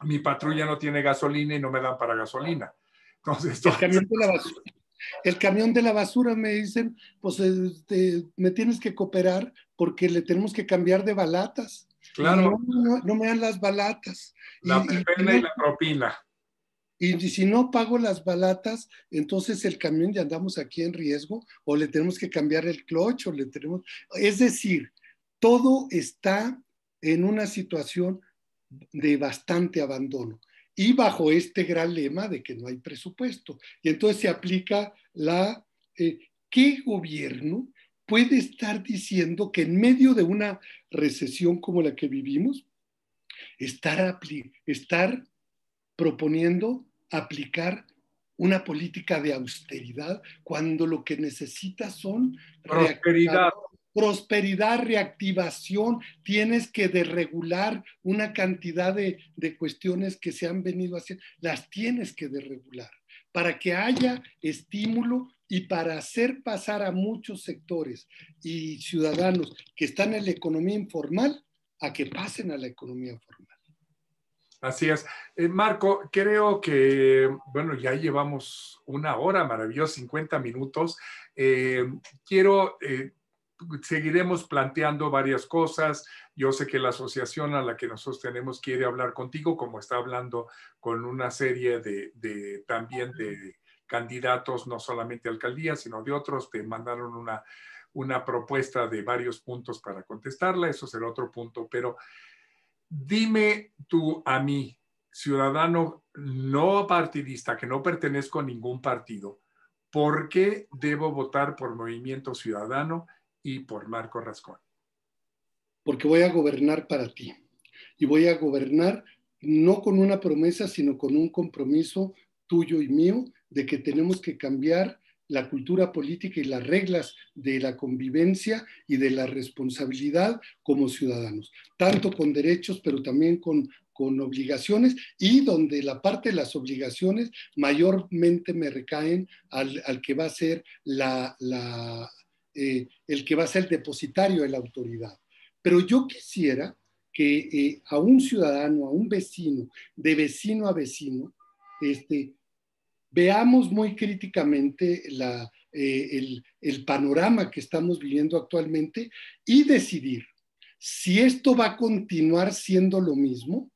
mi patrulla no tiene gasolina y no me dan para gasolina. Entonces, el camión de la basura me dicen, pues me tienes que cooperar porque le tenemos que cambiar de balatas. Claro. Y no me dan las balatas. La pepena y la propina. Y si no pago las balatas, entonces el camión ya andamos aquí en riesgo, o le tenemos que cambiar el clutch, o le tenemos... Es decir, todo está en una situación de bastante abandono. Y bajo este gran lema de que no hay presupuesto. Y entonces se aplica la... ¿Qué gobierno puede estar diciendo que en medio de una recesión como la que vivimos, estar proponiendo aplicar una política de austeridad cuando lo que necesita son Prosperidad. prosperidad, reactivación? Tienes que desregular una cantidad de cuestiones que se han venido haciendo, las tienes que desregular para que haya estímulo y para hacer pasar a muchos sectores y ciudadanos que están en la economía informal a que pasen a la economía formal. Así es. Marco, creo que, bueno, ya llevamos una hora, maravilloso, 50 minutos. Seguiremos planteando varias cosas. Yo sé que la asociación a la que nosotros tenemos quiere hablar contigo, como está hablando con una serie también de candidatos, no solamente a alcaldía, sino de otros. Te mandaron una propuesta de varios puntos para contestarla. Eso será otro punto, pero dime tú a mí, ciudadano no partidista, que no pertenezco a ningún partido, ¿por qué debo votar por Movimiento Ciudadano y por Marco Rascón? Porque voy a gobernar para ti. Y voy a gobernar no con una promesa, sino con un compromiso tuyo y mío de que tenemos que cambiar la cultura política y las reglas de la convivencia y de la responsabilidad como ciudadanos, tanto con derechos, pero también con obligaciones, y donde la parte de las obligaciones mayormente me recaen al que va a ser el que va a ser el depositario de la autoridad. Pero yo quisiera que a un ciudadano, a un vecino, de vecino a vecino, veamos muy críticamente el panorama que estamos viviendo actualmente y decidir si esto va a continuar siendo lo mismo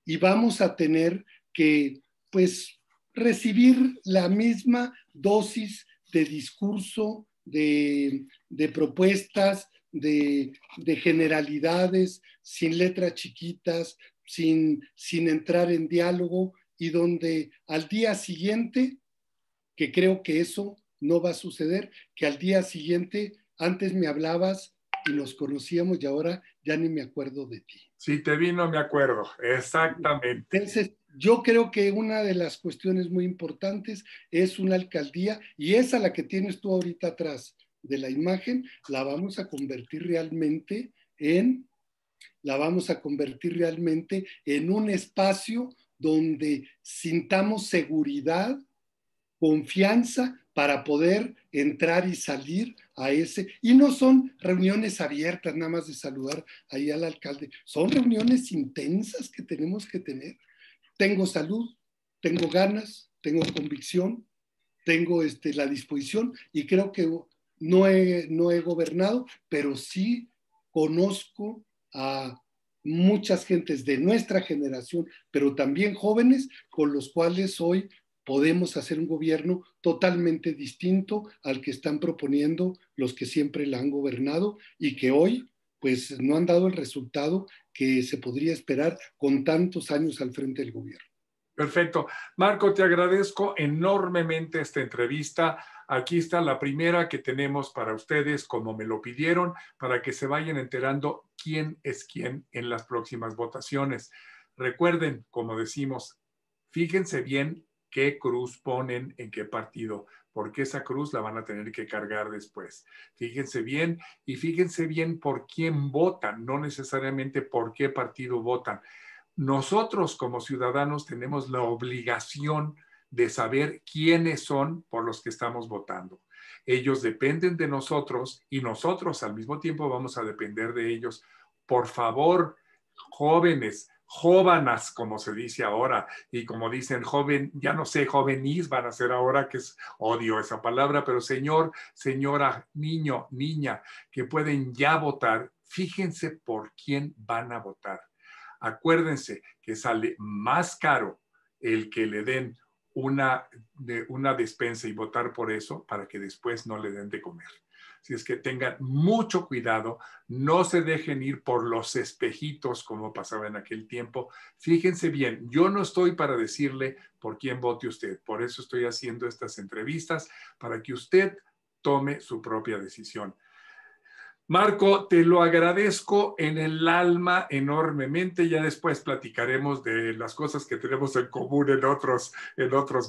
y vamos a tener que, pues, recibir la misma dosis de discurso, de propuestas, de generalidades, sin letras chiquitas, sin entrar en diálogo, y donde al día siguiente, que creo que eso no va a suceder, que al día siguiente antes me hablabas y nos conocíamos y ahora ya ni me acuerdo de ti. Si te vi, no me acuerdo, exactamente. Entonces, yo creo que una de las cuestiones muy importantes es una alcaldía, y esa la que tienes tú ahorita atrás de la imagen, la vamos a convertir realmente en un espacio donde sintamos seguridad, confianza para poder entrar y salir a ese. Y no son reuniones abiertas, nada más de saludar ahí al alcalde. Son reuniones intensas que tenemos que tener. Tengo salud, tengo ganas, tengo convicción, tengo la disposición, y creo que no he gobernado, pero sí conozco a muchas gentes de nuestra generación, pero también jóvenes, con los cuales hoy podemos hacer un gobierno totalmente distinto al que están proponiendo los que siempre la han gobernado y que hoy pues no han dado el resultado que se podría esperar con tantos años al frente del gobierno. Perfecto. Marco, te agradezco enormemente esta entrevista. Aquí está la primera que tenemos para ustedes, como me lo pidieron, para que se vayan enterando quién es quién en las próximas votaciones. Recuerden, como decimos, fíjense bien qué cruz ponen en qué partido, porque esa cruz la van a tener que cargar después. Fíjense bien y fíjense bien por quién votan, no necesariamente por qué partido votan. Nosotros como ciudadanos tenemos la obligación de saber quiénes son por los que estamos votando. Ellos dependen de nosotros y nosotros al mismo tiempo vamos a depender de ellos. Por favor, jóvenes, jóvenes, como se dice ahora, y como dicen joven, ya no sé, jovenís van a ser ahora, que es odio esa palabra, pero señor, señora, niño, niña, que pueden ya votar, fíjense por quién van a votar. Acuérdense que sale más caro el que le den una despensa y votar por eso para que después no le den de comer. Así es que tengan mucho cuidado, no se dejen ir por los espejitos como pasaba en aquel tiempo. Fíjense bien, yo no estoy para decirle por quién vote usted, por eso estoy haciendo estas entrevistas, para que usted tome su propia decisión. Marco, te lo agradezco en el alma enormemente. Ya después platicaremos de las cosas que tenemos en común en otros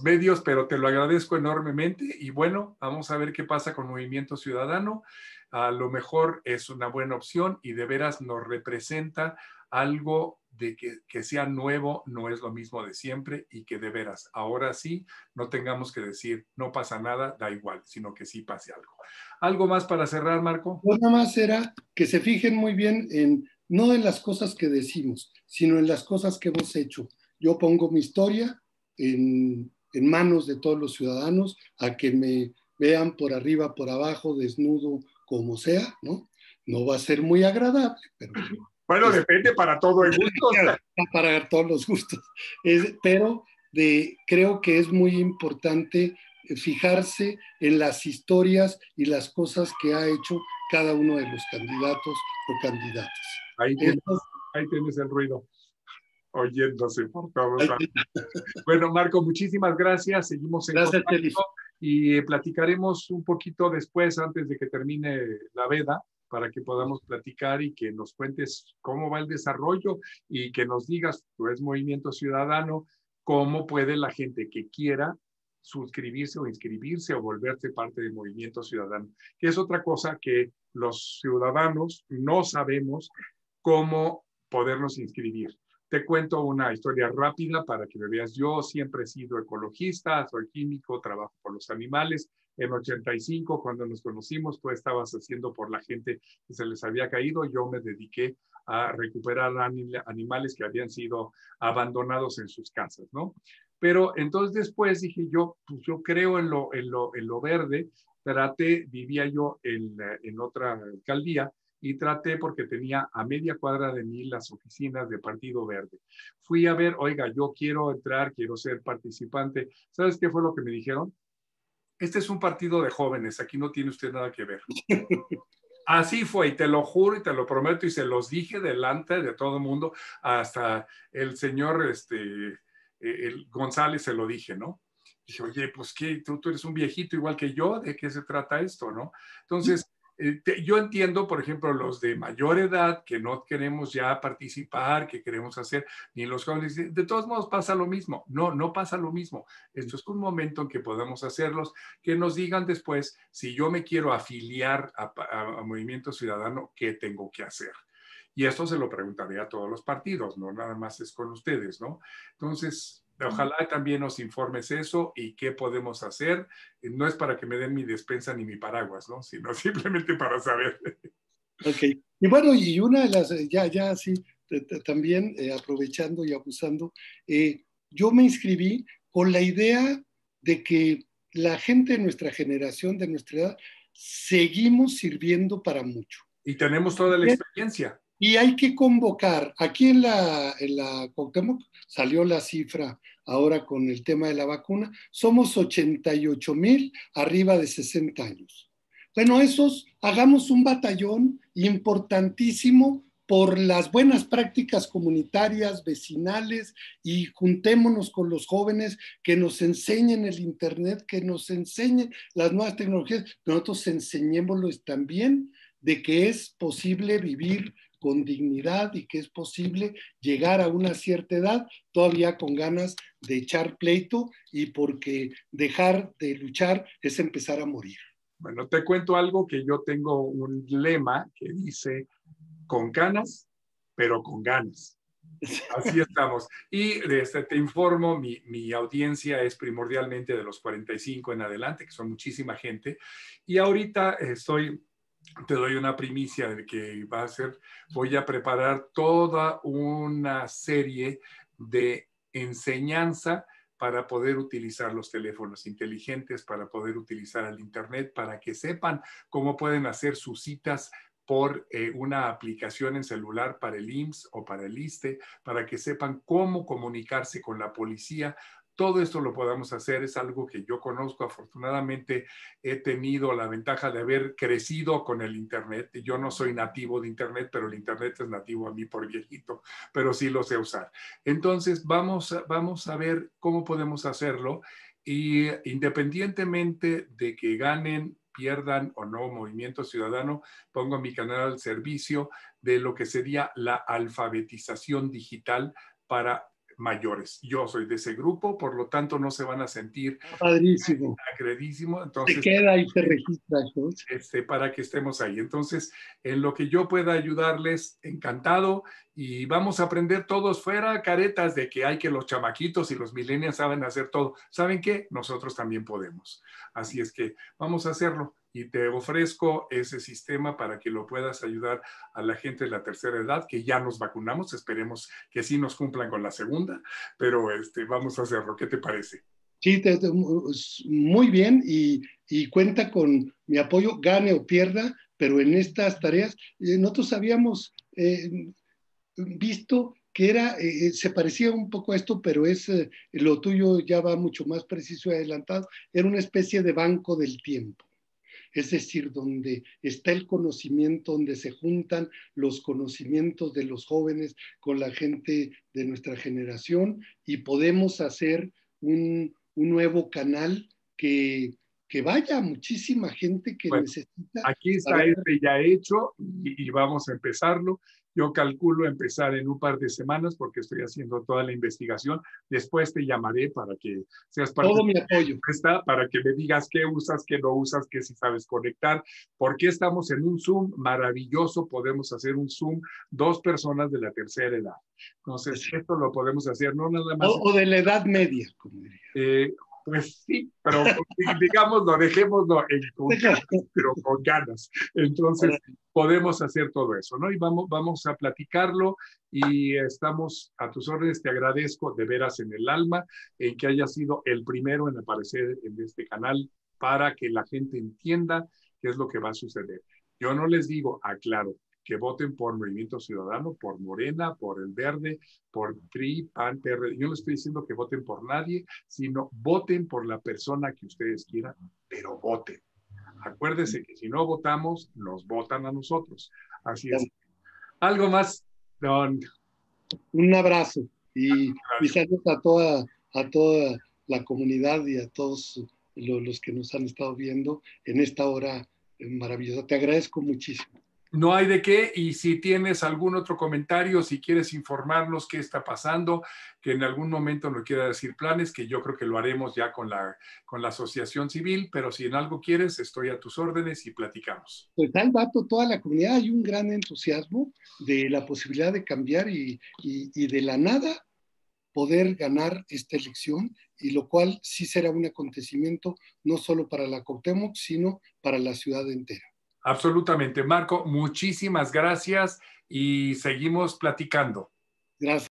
medios, pero te lo agradezco enormemente. Y bueno, vamos a ver qué pasa con Movimiento Ciudadano. A lo mejor es una buena opción y de veras nos representa algo de que sea nuevo, no es lo mismo de siempre y que de veras ahora sí no tengamos que decir no pasa nada, da igual, sino que sí pase algo. ¿Algo más para cerrar, Marco? Pues nada más era que se fijen muy bien en, no en las cosas que decimos, sino en las cosas que hemos hecho. Yo pongo mi historia en manos de todos los ciudadanos a que me vean por arriba, por abajo, desnudo, como sea, ¿no? No va a ser muy agradable, pero Bueno, depende para todo el gusto. para todos los gustos. Pero creo que es muy importante fijarse en las historias y las cosas que ha hecho cada uno de los candidatos o candidatas. Ahí tienes el ruido oyéndose por todos lados. Bueno, Marco, muchísimas gracias. Seguimos en Gracias, contacto Feliz. y platicaremos un poquito después, antes de que termine la veda, para que podamos platicar y que nos cuentes cómo va el desarrollo y que nos digas, tú eres Movimiento Ciudadano, cómo puede la gente que quiera suscribirse o inscribirse o volverse parte del Movimiento Ciudadano, que es otra cosa que los ciudadanos no sabemos cómo podernos inscribir. Te cuento una historia rápida para que me veas. Yo siempre he sido ecologista, soy químico, trabajo por los animales. En 85, cuando nos conocimos, tú estabas haciendo por la gente que se les había caído. Yo me dediqué a recuperar animales que habían sido abandonados en sus casas, ¿no? Pero entonces después dije yo, pues yo creo en lo verde. Vivía yo en otra alcaldía y traté porque tenía a media cuadra de mí las oficinas de Partido Verde. Fui a ver, oiga, yo quiero entrar, quiero ser participante. ¿Sabes qué fue lo que me dijeron? Este es un partido de jóvenes, aquí no tiene usted nada que ver. Así fue, y te lo juro y te lo prometo, y se los dije delante de todo el mundo, hasta el señor el González se lo dije, ¿no? Dije, oye, pues qué, tú eres un viejito igual que yo, ¿de qué se trata esto, no? Entonces, yo entiendo, por ejemplo, los de mayor edad que no queremos ya participar, que queremos hacer, ni los jóvenes, de todos modos pasa lo mismo. No, no pasa lo mismo. Esto es un momento en que podemos hacerlos, que nos digan después, si yo me quiero afiliar a Movimiento Ciudadano, ¿qué tengo que hacer? Y esto se lo preguntaré a todos los partidos, no nada más es con ustedes, ¿no? Entonces, ojalá también nos informes eso y qué podemos hacer. No es para que me den mi despensa ni mi paraguas, ¿no? Sino simplemente para saber. Ok. Y bueno, y una de las, ya así, también aprovechando y abusando, yo me inscribí con la idea de que la gente de nuestra generación, de nuestra edad, seguimos sirviendo para mucho. Y tenemos toda la experiencia. Y hay que convocar, aquí en la Cuauhtémoc salió la cifra ahora con el tema de la vacuna, somos 88,000 arriba de 60 años. Bueno, esos, hagamos un batallón importantísimo por las buenas prácticas comunitarias, vecinales, y juntémonos con los jóvenes que nos enseñen el Internet, que nos enseñen las nuevas tecnologías, pero nosotros enseñémoslos también de que es posible vivir con dignidad y que es posible llegar a una cierta edad todavía con ganas de echar pleito, y porque dejar de luchar es empezar a morir. Bueno, te cuento algo que yo tengo un lema que dice, con ganas, pero con ganas. Así estamos. Y te informo, mi audiencia es primordialmente de los 45 en adelante, que son muchísima gente. Y ahorita te doy una primicia de que voy a preparar toda una serie de enseñanza para poder utilizar los teléfonos inteligentes, para poder utilizar el Internet, para que sepan cómo pueden hacer sus citas por una aplicación en celular para el IMSS o para el ISSSTE, para que sepan cómo comunicarse con la policía. Todo esto lo podamos hacer, es algo que yo conozco. Afortunadamente he tenido la ventaja de haber crecido con el Internet. Yo no soy nativo de Internet, pero el Internet es nativo a mí por viejito, pero sí lo sé usar. Entonces vamos a ver cómo podemos hacerlo, y independientemente de que ganen, pierdan o no Movimiento Ciudadano, pongo mi canal al servicio de lo que sería la alfabetización digital para mayores. Yo soy de ese grupo, por lo tanto no se van a sentir Padrísimo. agredísimo. Se Entonces, queda y se registra. ¿No? para que estemos ahí. Entonces, en lo que yo pueda ayudarles, encantado. Y vamos a aprender todos, fuera caretas de que hay que los chamaquitos y los millennials saben hacer todo. ¿Saben qué? Nosotros también podemos. Así es que vamos a hacerlo. Y te ofrezco ese sistema para que lo puedas ayudar a la gente de la tercera edad, que ya nos vacunamos. Esperemos que sí nos cumplan con la segunda, pero vamos a hacerlo. ¿Qué te parece? Sí, muy bien y cuenta con mi apoyo, gane o pierda, pero en estas tareas nosotros habíamos visto que se parecía un poco a esto, pero lo tuyo ya va mucho más preciso y adelantado, era una especie de banco del tiempo. Es decir, donde está el conocimiento, donde se juntan los conocimientos de los jóvenes con la gente de nuestra generación y podemos hacer un nuevo canal que vaya a muchísima gente que Bueno, necesita aquí está saber. ya hecho, y vamos a empezarlo. Yo calculo empezar en un par de semanas porque estoy haciendo toda la investigación. Después te llamaré para que seas parte Todo de mi apoyo. esta, para que me digas qué usas, qué no usas, qué si sabes conectar. Porque estamos en un Zoom maravilloso. Podemos hacer un Zoom 2 personas de la tercera edad. Entonces, esto lo podemos hacer, no nada más. O de la Edad Media, como diría. Pues sí, pero digámoslo, dejémoslo con ganas, pero con ganas. Entonces, podemos hacer todo eso, ¿no? Y vamos a platicarlo, y estamos a tus órdenes. Te agradezco de veras en el alma en que hayas sido el primero en aparecer en este canal para que la gente entienda qué es lo que va a suceder. Yo no les digo, aclaro, que voten por Movimiento Ciudadano, por Morena, por el Verde, por PRI, PAN, PRD. Yo no estoy diciendo que voten por nadie, sino voten por la persona que ustedes quieran, pero voten. Acuérdense que si no votamos, nos votan a nosotros. Así es. ¿Algo más, don? Un abrazo y saludos a toda la comunidad y a todos los que nos han estado viendo en esta hora maravillosa. Te agradezco muchísimo. No hay de qué, y si tienes algún otro comentario, si quieres informarnos qué está pasando, que en algún momento nos quiera decir planes, que yo creo que lo haremos ya con la asociación civil, pero si en algo quieres, estoy a tus órdenes y platicamos. Pues tal dato, toda la comunidad, hay un gran entusiasmo de la posibilidad de cambiar y de la nada poder ganar esta elección, y lo cual sí será un acontecimiento no solo para la Cuauhtémoc, sino para la ciudad entera. Absolutamente. Marco, muchísimas gracias y seguimos platicando. Gracias.